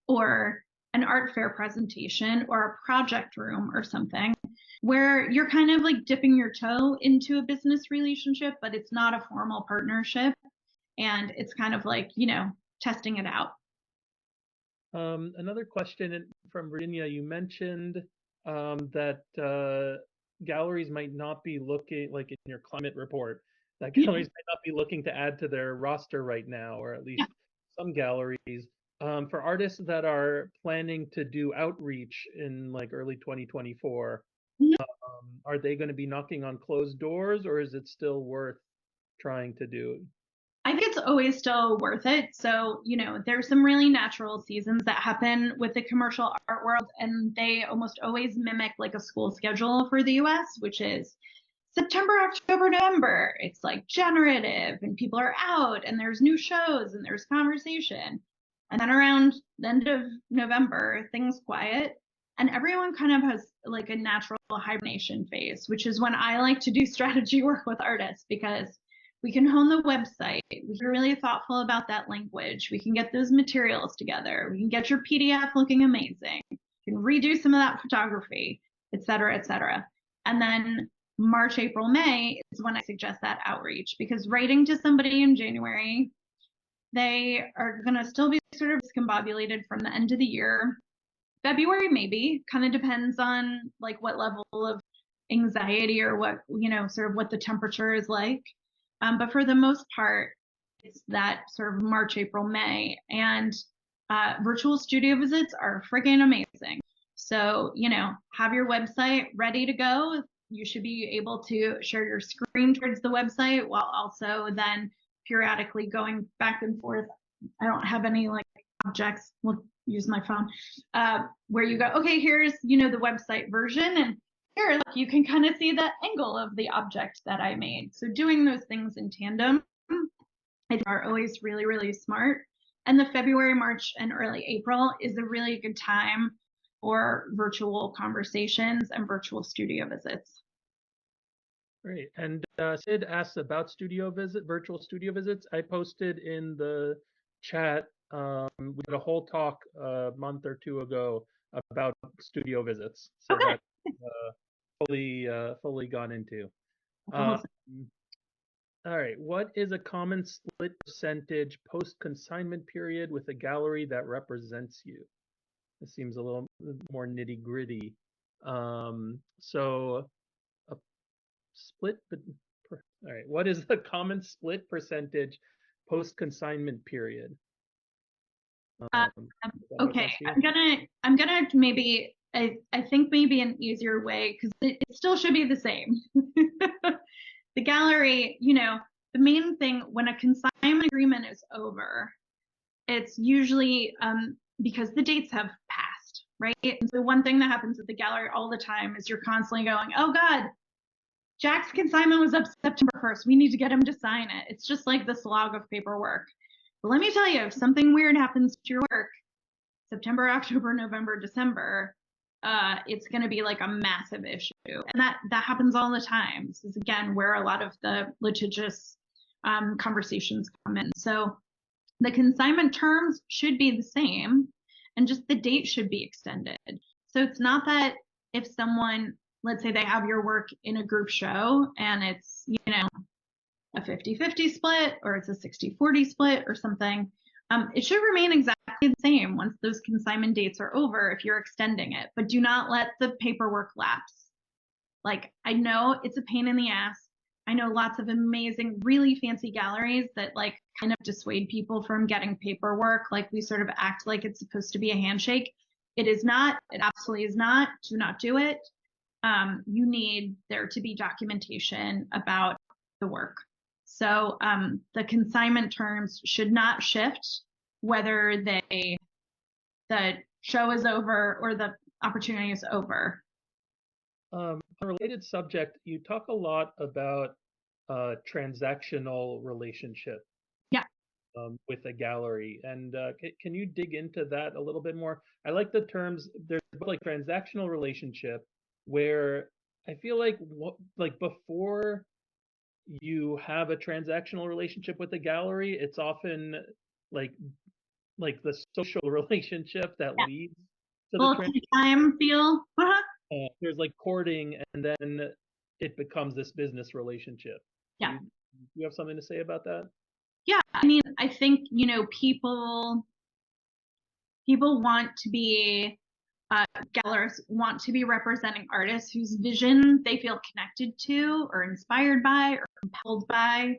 or an art fair presentation or a project room or something where you're kind of like dipping your toe into a business relationship, but it's not a formal partnership. And it's kind of like, testing it out. Another question from Virginia. You mentioned that galleries might not be looking, like in your climate report, that galleries might not be looking to add to their roster right now, or at least some galleries. For artists that are planning to do outreach in like early 2024, are they going to be knocking on closed doors, or is it still worth trying to do? I think it's always still worth it. So, there's some really natural seasons that happen with the commercial art world, and they almost always mimic like a school schedule for the US, which is September, October, November. It's like generative, and people are out, and there's new shows, and there's conversation. And then around the end of November, things quiet, and everyone kind of has like a natural hibernation phase, which is when I like to do strategy work with artists because we can hone the website. We can be really thoughtful about that language. We can get those materials together. We can get your PDF looking amazing. We can redo some of that photography, et cetera, et cetera. And then March, April, May is when I suggest that outreach because writing to somebody in January, they are going to still be sort of discombobulated from the end of the year. February, maybe, kind of depends on like what level of anxiety or what, sort of what the temperature is like. But for the most part, it's that sort of March, April, May. And virtual studio visits are freaking amazing. So, have your website ready to go. You should be able to share your screen towards the website while also then periodically going back and forth. I don't have any like objects. We'll use my phone where you go, okay, here's, the website version. And here, look, you can kind of see the angle of the object that I made. So doing those things in tandem are always really, really smart. And the February, March, and early April is a really good time for virtual conversations and virtual studio visits. Great. And Sid asked about virtual studio visits. I posted in the chat. We had a whole talk a month or two ago about studio visits, so Okay. that fully gone into. Um, Awesome. all right. What is a common split percentage post consignment period with a gallery that represents you? This seems a little more nitty gritty. So a split, all right. What is the common split percentage post consignment period? Uh, That make sense okay, to you? I'm gonna maybe I think maybe an easier way because it still should be the same. The gallery, the main thing when a consignment agreement is over, it's usually because the dates have passed, right? And so one thing that happens at the gallery all the time is you're constantly going, oh God, Jack's consignment was up September 1st. We need to get him to sign it. It's just like the slog of paperwork. But let me tell you, if something weird happens to your work, September, October, November, December, it's going to be like a massive issue, and that happens all the time. This is again where a lot of the litigious conversations come in. So the consignment terms should be the same, and just the date should be extended. So it's not that if someone, let's say they have your work in a group show and it's a 50-50 split or it's a 60-40 split or something, it should remain exactly the same once those consignment dates are over if you're extending it, but do not let the paperwork lapse. Like, I know it's a pain in the ass. I know lots of amazing, really fancy galleries that like kind of dissuade people from getting paperwork. Like we sort of act like it's supposed to be a handshake. It is not. It absolutely is not. Do not do it. You need there to be documentation about the work. So the consignment terms should not shift whether the show is over or the opportunity is over. On a related subject, you talk a lot about transactional relationship Yeah. with a gallery, and can you dig into that a little bit more? I like the terms. There's like transactional relationship, where I feel like like before you have a transactional relationship with a gallery, it's often like the social relationship that Yeah. leads to the Little tea time feel. Uh-huh. there's like courting, and then it becomes this business relationship. Do Yeah. you have something to say about that? Yeah. I mean, I think, people want to be gallerists want to be representing artists whose vision they feel connected to or inspired by or compelled by.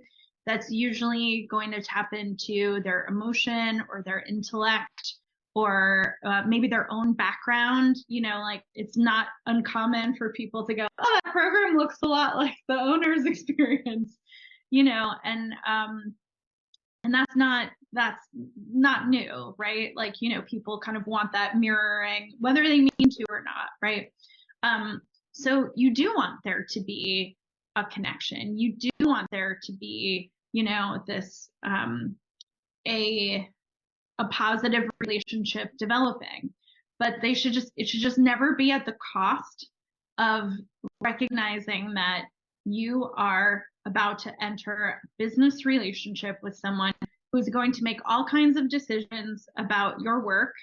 that's usually going to tap into their emotion or their intellect or maybe their own background. Like it's not uncommon for people to go, oh, that program looks a lot like the owner's experience, and that's not new, right? Like, people kind of want that mirroring, whether they mean to or not, right? So you do want there to be a connection. You do want there to be, this a positive relationship developing, but it should just never be at the cost of recognizing that you are about to enter a business relationship with someone who's going to make all kinds of decisions about your work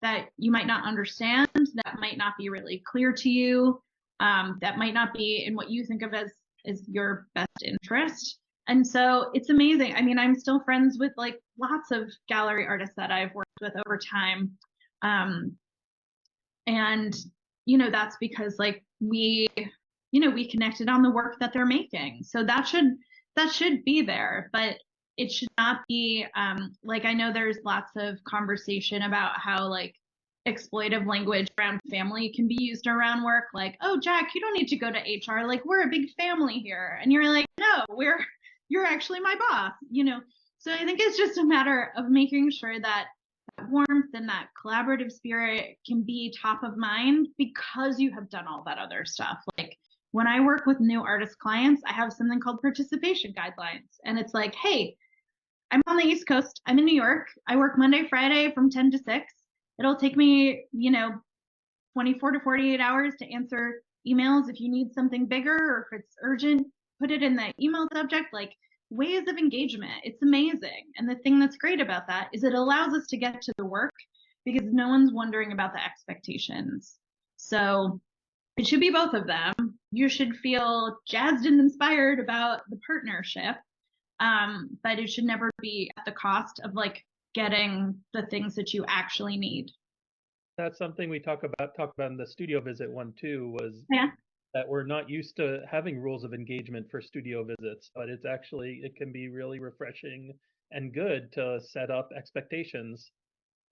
that you might not understand, that might not be really clear to you, that might not be in what you think of as your best interest. And so it's amazing. I mean, I'm still friends with like lots of gallery artists that I've worked with over time. And, that's because like we connected on the work that they're making. So that should be there, but it should not be like, I know there's lots of conversation about how like exploitive language around family can be used around work. Like, oh, Jack, you don't need to go to HR. Like, we're a big family here. And you're like, no, you're actually my boss, So I think it's just a matter of making sure that warmth and that collaborative spirit can be top of mind because you have done all that other stuff. Like when I work with new artist clients, I have something called participation guidelines. And it's like, hey, I'm on the East Coast. I'm in New York. I work Monday, Friday from 10 to 6. It'll take me, 24 to 48 hours to answer emails. If you need something bigger or if it's urgent, put it in the email subject. Like ways of engagement. It's amazing. And the thing that's great about that is it allows us to get to the work because no one's wondering about the expectations. So it should be both of them. You should feel jazzed and inspired about the partnership, but it should never be at the cost of like getting the things that you actually need. That's something we talk about in the studio visit one too, was Yeah. that we're not used to having rules of engagement for studio visits, but it can be really refreshing and good to set up expectations.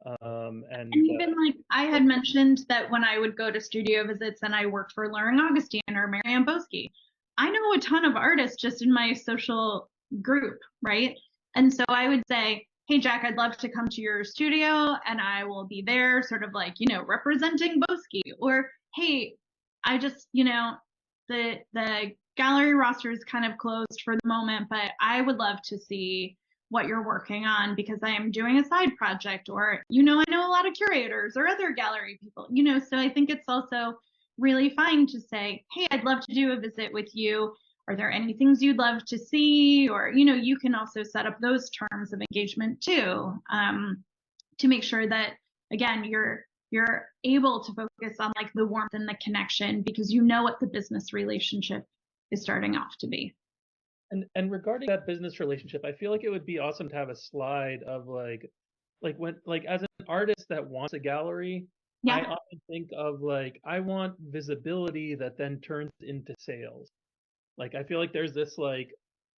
And And even like I had mentioned that when I would go to studio visits and I worked for Lauren Augustine or Marianne Boski, I know a ton of artists just in my social group, right? And so I would say, hey, Jack, I'd love to come to your studio and I will be there sort of like, representing Boski. Or, hey, I just, the gallery roster is kind of closed for the moment, but I would love to see what you're working on because I am doing a side project, or, I know a lot of curators or other gallery people, so I think it's also really fine to say, hey, I'd love to do a visit with you. Are there any things you'd love to see? Or, you can also set up those terms of engagement too, to make sure that, again, you're able to focus on like the warmth and the connection because you know what the business relationship is starting off to be. and regarding that business relationship, I feel like it would be awesome to have a slide of when as an artist that wants a gallery, I Yeah. often think of like I want visibility that then turns into sales. Like I feel like there's this like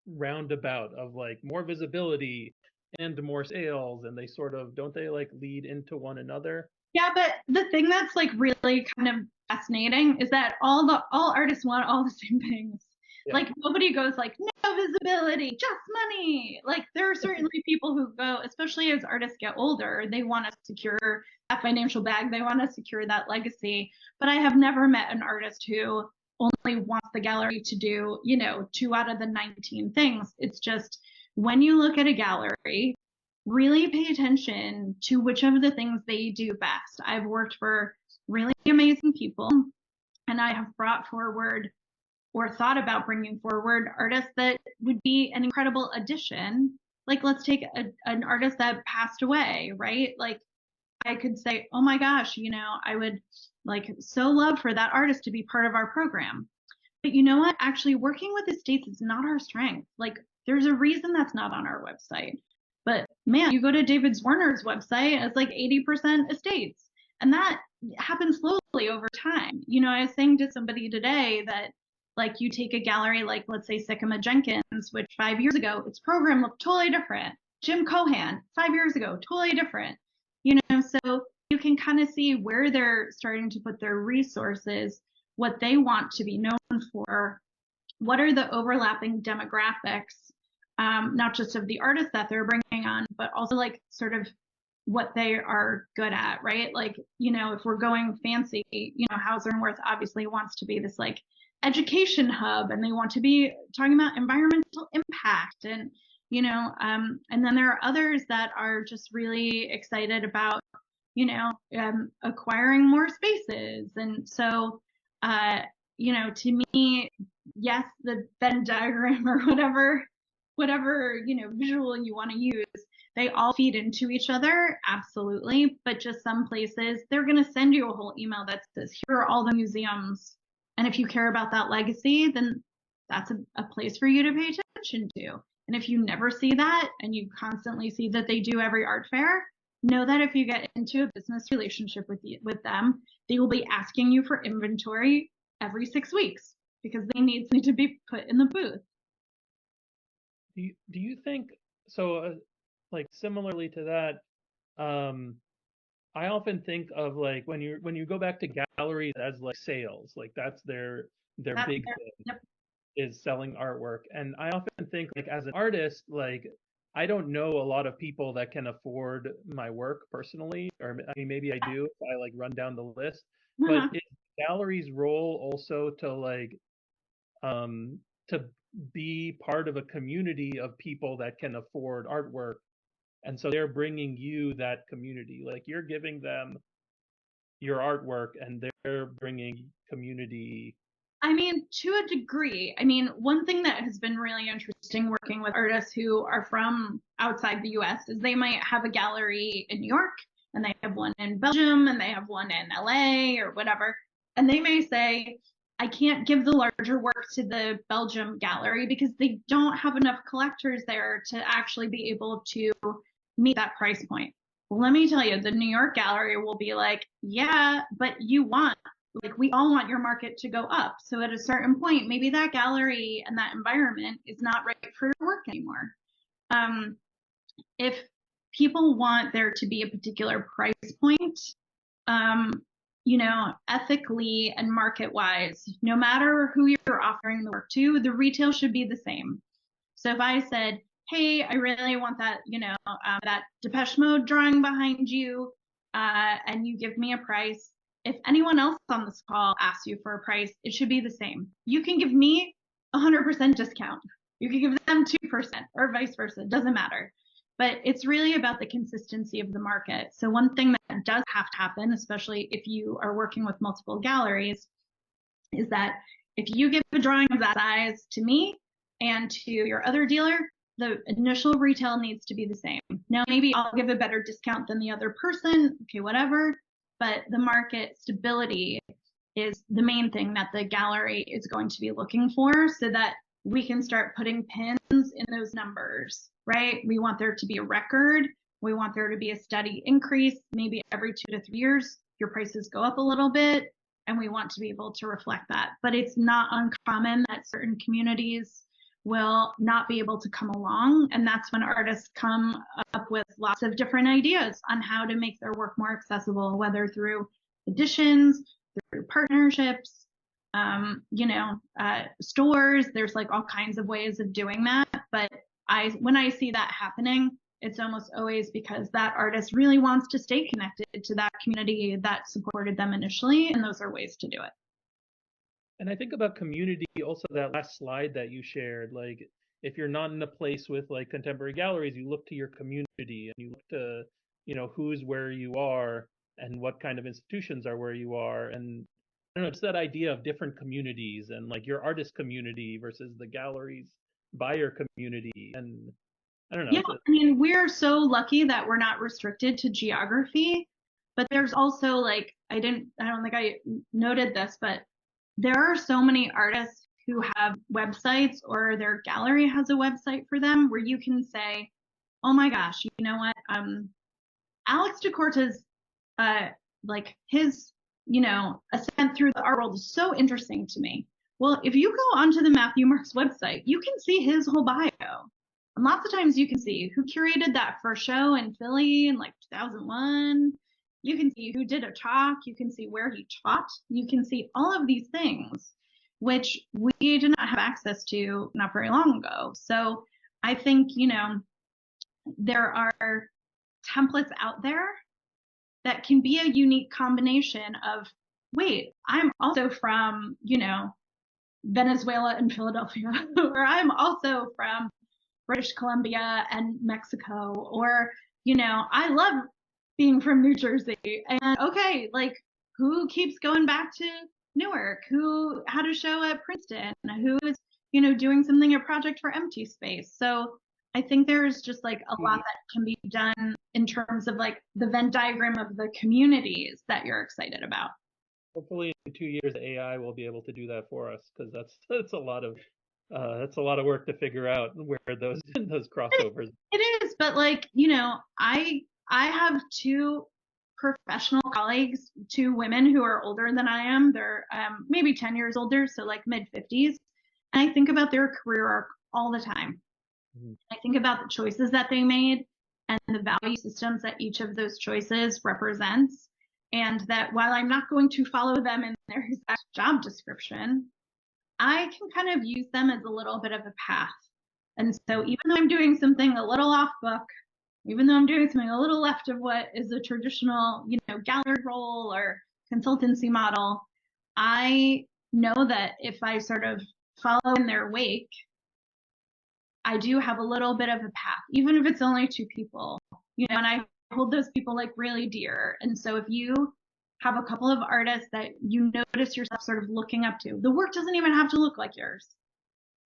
roundabout of like more visibility and more sales, and they sort of don't they like lead into one another? Yeah, but the thing that's like really kind of fascinating is that all artists want all the same things. Yeah. Like nobody goes like no visibility, just money. Like there are certainly people who go, especially as artists get older, they want to secure that financial bag, they want to secure that legacy. But I have never met an artist who only wants the gallery to do, 2 out of the 19 things. It's just when you look at a gallery, really pay attention to which of the things they do best. I've worked for really amazing people, and I have brought forward or thought about bringing forward artists that would be an incredible addition. Like, let's take an artist that passed away, right? Like, I could say, oh my gosh, I would like so love for that artist to be part of our program. But you know what? Actually, working with estates is not our strength. Like, there's a reason that's not on our website. But man, you go to David Zwerner's website, and it's like 80% estates. And that happens slowly over time. I was saying to somebody today that Like you take a gallery like, let's say, Sycamore Jenkins, which 5 years ago, its program looked totally different. Jim Cohan, 5 years ago, totally different. So you can kind of see where they're starting to put their resources, what they want to be known for, what are the overlapping demographics, not just of the artists that they're bringing on, but also like sort of what they are good at, right? Like, if we're going fancy, Hauser and Wirth obviously wants to be this like education hub, and they want to be talking about environmental impact, and then there are others that are just really excited about, acquiring more spaces. And so, to me, yes, the Venn diagram or whatever visual you want to use, they all feed into each other, absolutely. But just some places, they're going to send you a whole email that says, here are all the museums. And if you care about that legacy, then that's a place for you to pay attention to. And if you never see that, and you constantly see that they do every art fair, know that if you get into a business relationship with them, they will be asking you for inventory every 6 weeks because they need to be put in the booth. Do you think so? Like similarly to that, I often think of like when you go back to galleries as like sales, like that's their That's big thing yep. is selling artwork. And I often think like as an artist, like I don't know a lot of people that can afford my work personally, or I mean maybe I do if I like run down the list. But Uh-huh. is gallery's role also um to be part of a community of people that can afford artwork, and so they're bringing you that community, like you're giving them your artwork and they're bringing community. I mean, to a degree. I mean, one thing that has been really interesting working with artists who are from outside the US is they might have a gallery in New York, and they have one in Belgium, and they have one in LA or whatever. And they may say, I can't give the larger work to the Belgium gallery because they don't have enough collectors there to actually be able to meet that price point. Well, let me tell you, the New York gallery will be like, yeah, but we all want your market to go up. So at a certain point, maybe that gallery and that environment is not right for your work anymore. Um, if people want there to be a particular price point, um, ethically and market wise, no matter who you're offering the work to, the retail should be the same. So if I said, hey, I really want that, that Depeche Mode drawing behind you, and you give me a price, if anyone else on this call asks you for a price, it should be the same. You can give me 100% discount. You can give them 2% or vice versa. It doesn't matter. But it's really about the consistency of the market. So one thing that does have to happen, especially if you are working with multiple galleries, is that if you give a drawing of that size to me and to your other dealer, the initial retail needs to be the same. Now, maybe I'll give a better discount than the other person, okay, whatever, but the market stability is the main thing that the gallery is going to be looking for, so that we can start putting pins in those numbers, right? We want there to be a record. We want there to be a steady increase. Maybe every 2 to 3 years, your prices go up a little bit, and we want to be able to reflect that. But it's not uncommon that certain communities will not be able to come along, and that's when artists come up with lots of different ideas on how to make their work more accessible, whether through editions, through partnerships, stores. There's like all kinds of ways of doing that. But when I see that happening, it's almost always because that artist really wants to stay connected to that community that supported them initially, and those are ways to do it. And I think about community also, that last slide that you shared, like if you're not in a place with like contemporary galleries, you look to your community and you look to, who's where you are and what kind of institutions are where you are. And I don't know, it's that idea of different communities and like your artist community versus the galleries buyer community. And I don't know, Yeah, I mean, we're so lucky that we're not restricted to geography, but there's also like, I don't think I noted this, but there are so many artists who have websites, or their gallery has a website for them, where you can say, oh my gosh, you know what? Alex DeCorta's, like his, ascent through the art world is so interesting to me. Well, if you go onto the Matthew Marks website, you can see his whole bio. And lots of times you can see who curated that first show in Philly in like 2001. You can see who did a talk. You can see where he taught. You can see all of these things, which we did not have access to not very long ago. So I think, there are templates out there that can be a unique combination of, wait, I'm also from, Venezuela and Philadelphia, or I'm also from British Columbia and Mexico, or, I love being from New Jersey. And okay, like who keeps going back to Newark? Who had a show at Princeton? Who is, doing something, a project for Empty Space? So I think there's just like a lot that can be done in terms of like the Venn diagram of the communities that you're excited about. Hopefully, in 2 years, AI will be able to do that for us because that's a lot of work to figure out where those those crossovers. It is, but like, I have two professional colleagues, two women who are older than I am. They're maybe 10 years older, so like mid 50s. And I think about their career arc all the time. Mhm. I think about the choices that they made and the value systems that each of those choices represents. And that while I'm not going to follow them in their exact job description, I can kind of use them as a little bit of a path. And so even though I'm doing something a little off book, even though I'm doing something a little left of what is a traditional, gallery role or consultancy model, I know that if I sort of follow in their wake, I do have a little bit of a path, even if it's only two people, and I hold those people like really dear. And so if you have a couple of artists that you notice yourself sort of looking up to, the work doesn't even have to look like yours,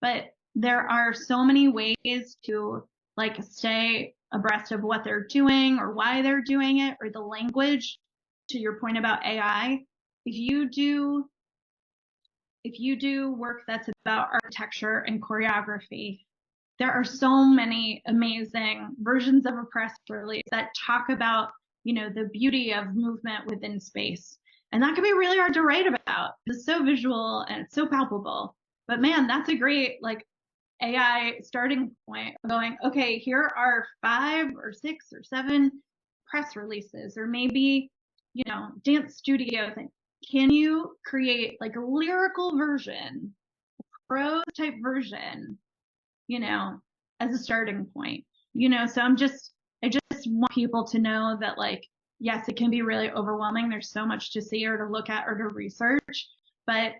but there are so many ways to like stay abreast of what they're doing or why they're doing it, or the language. To your point about AI, if you do work that's about architecture and choreography, there are so many amazing versions of a press release that talk about, the beauty of movement within space. And that can be really hard to write about. It's so visual and it's so palpable. But man, that's a great like AI starting point of going, okay, here are 5 or 6 or 7 press releases, or maybe, dance studio thing. Can you create like a lyrical version, prose type version, as a starting point? So I just want people to know that like, yes, it can be really overwhelming. There's so much to see or to look at or to research, but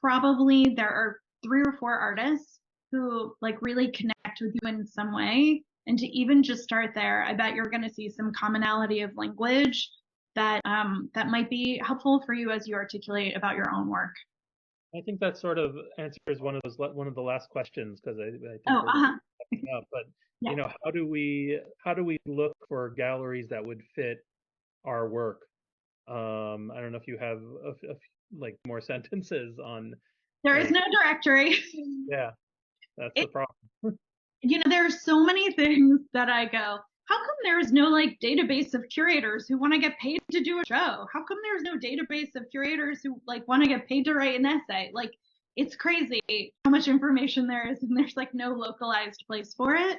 probably there are 3 or 4 artists who like really connect with you in some way. And to even just start there, I bet you're going to see some commonality of language that that might be helpful for you as you articulate about your own work. I think that sort of answers one of the last questions because I think Oh, we're wrapping up. But yeah. how do we look for galleries that would fit our work? I don't know if you have like more sentences on There is like no directory. yeah, that's It, the problem. there are so many things that I go, how come there is no like database of curators who want to get paid to do a show? How come there's no database of curators who like want to get paid to write an essay? Like it's crazy how much information there is, and there's like no localized place for it.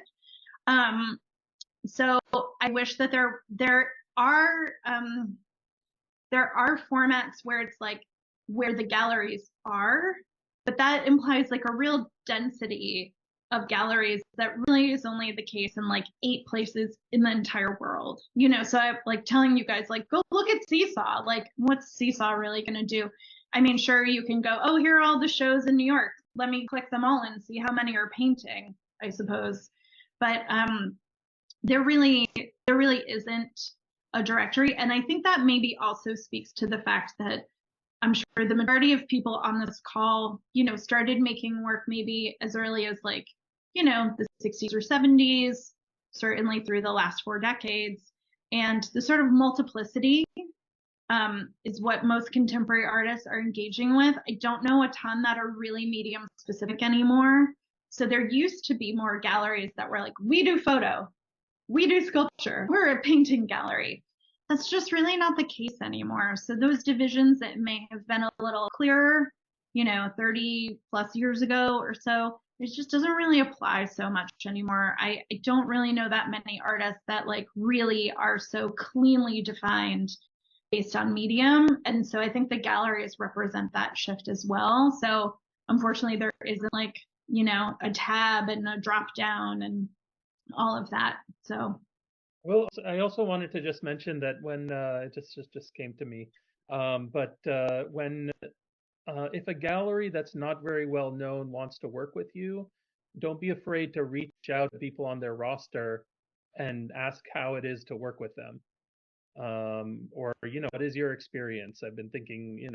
So I wish that there are formats where it's like where the galleries are, but that implies like a real density of galleries that really is only the case in like 8 places in the entire world. So I'm like telling you guys, like, go look at Seesaw. Like, what's Seesaw really going to do? I mean, sure, you can go, oh, here are all the shows in New York. Let me click them all and see how many are painting, I suppose. But there really isn't a directory. And I think that maybe also speaks to the fact that I'm sure the majority of people on this call, started making work maybe as early as like, the 60s or 70s, certainly through the last 4 decades. And the sort of multiplicity is what most contemporary artists are engaging with. I don't know a ton that are really medium specific anymore. So there used to be more galleries that were like, we do photo, we do sculpture, we're a painting gallery. That's just really not the case anymore. So those divisions that may have been a little clearer 30 plus years ago or so, it just doesn't really apply so much anymore. I don't really know that many artists that like really are so cleanly defined based on medium. And so I think the galleries represent that shift as well. So unfortunately, there isn't like, a tab and a drop down and all of that. So, Well, I also wanted to just mention that when it just came to me, but when if a gallery that's not very well known wants to work with you, don't be afraid to reach out to people on their roster and ask how it is to work with them. Or, what is your experience? I've been thinking,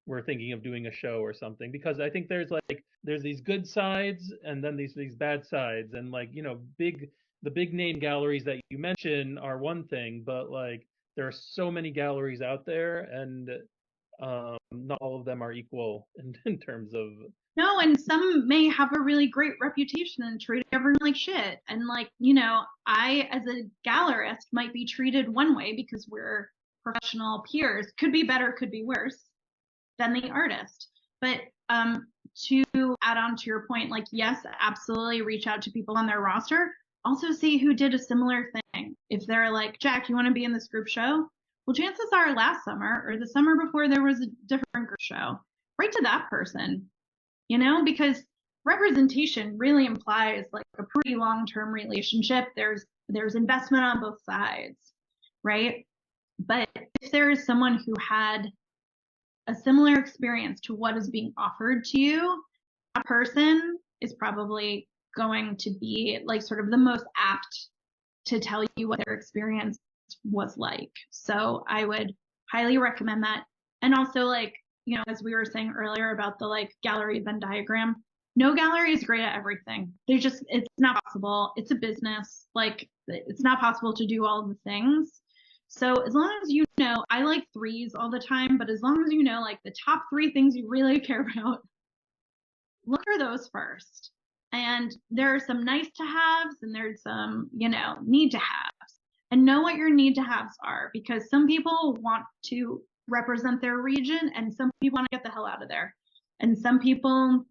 we're thinking of doing a show or something because I think there's these good sides and then these bad sides and like the big name galleries that you mention are one thing, but like there are so many galleries out there and not all of them are equal in terms of no, and some may have a really great reputation and treat everyone like shit. And like, I as a gallerist might be treated one way because we're professional peers. Could be better, could be worse than the artist. But to add on to your point, like, yes, absolutely reach out to people on their roster. Also see who did a similar thing. If they're like, Jack, you want to be in this group show? Well, chances are last summer or the summer before there was a different group show. Write to that person, because representation really implies like a pretty long-term relationship. There's investment on both sides, right? But if there is someone who had a similar experience to what is being offered to you, that person is probably going to be like sort of the most apt to tell you what their experience was like. So I would highly recommend that. And also, like, as we were saying earlier about the like gallery Venn diagram, no gallery is great at everything. It's not possible. It's a business. Like, it's not possible to do all of the things. So as long as I like threes all the time, but as long as like the top three things you really care about, look for those first. And there are some nice to haves and there's some, need to haves. And know what your need to haves are because some people want to represent their region and some people want to get the hell out of there. And some people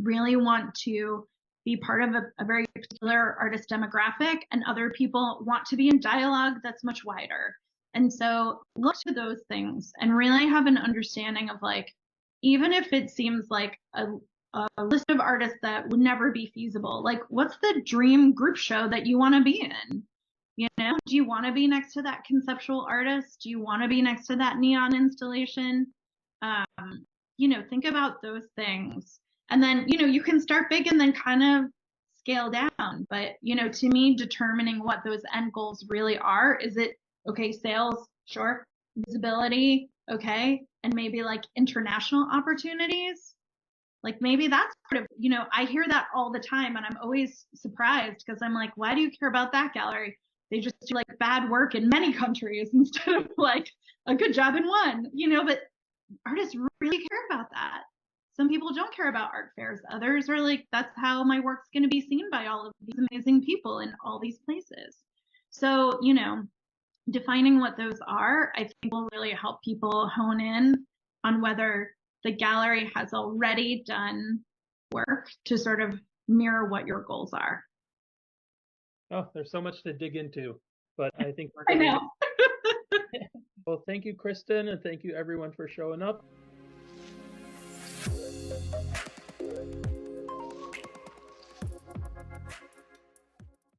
really want to be part of a very particular artist demographic, and other people want to be in dialogue that's much wider. And so look to those things and really have an understanding of like, even if it seems like a list of artists that would never be feasible, like what's the dream group show that you want to be in? Do you want to be next to that conceptual artist? Do you want to be next to that neon installation? Think about those things. And then, you can start big and then kind of scale down. But, to me, determining what those end goals really are, is it, okay, sales, sure, visibility, okay, and maybe like international opportunities? Like maybe that's part of, I hear that all the time and I'm always surprised because I'm like, why do you care about that gallery? They just do like bad work in many countries instead of like a good job in one, but artists really care about that. Some people don't care about art fairs. Others are like, that's how my work's going to be seen by all of these amazing people in all these places. So, defining what those are, I think will really help people hone in on whether the gallery has already done work to sort of mirror what your goals are. oh, there's so much to dig into, but I think we're I going to know. leave. Well, thank you, Kristen, and thank you everyone for showing up.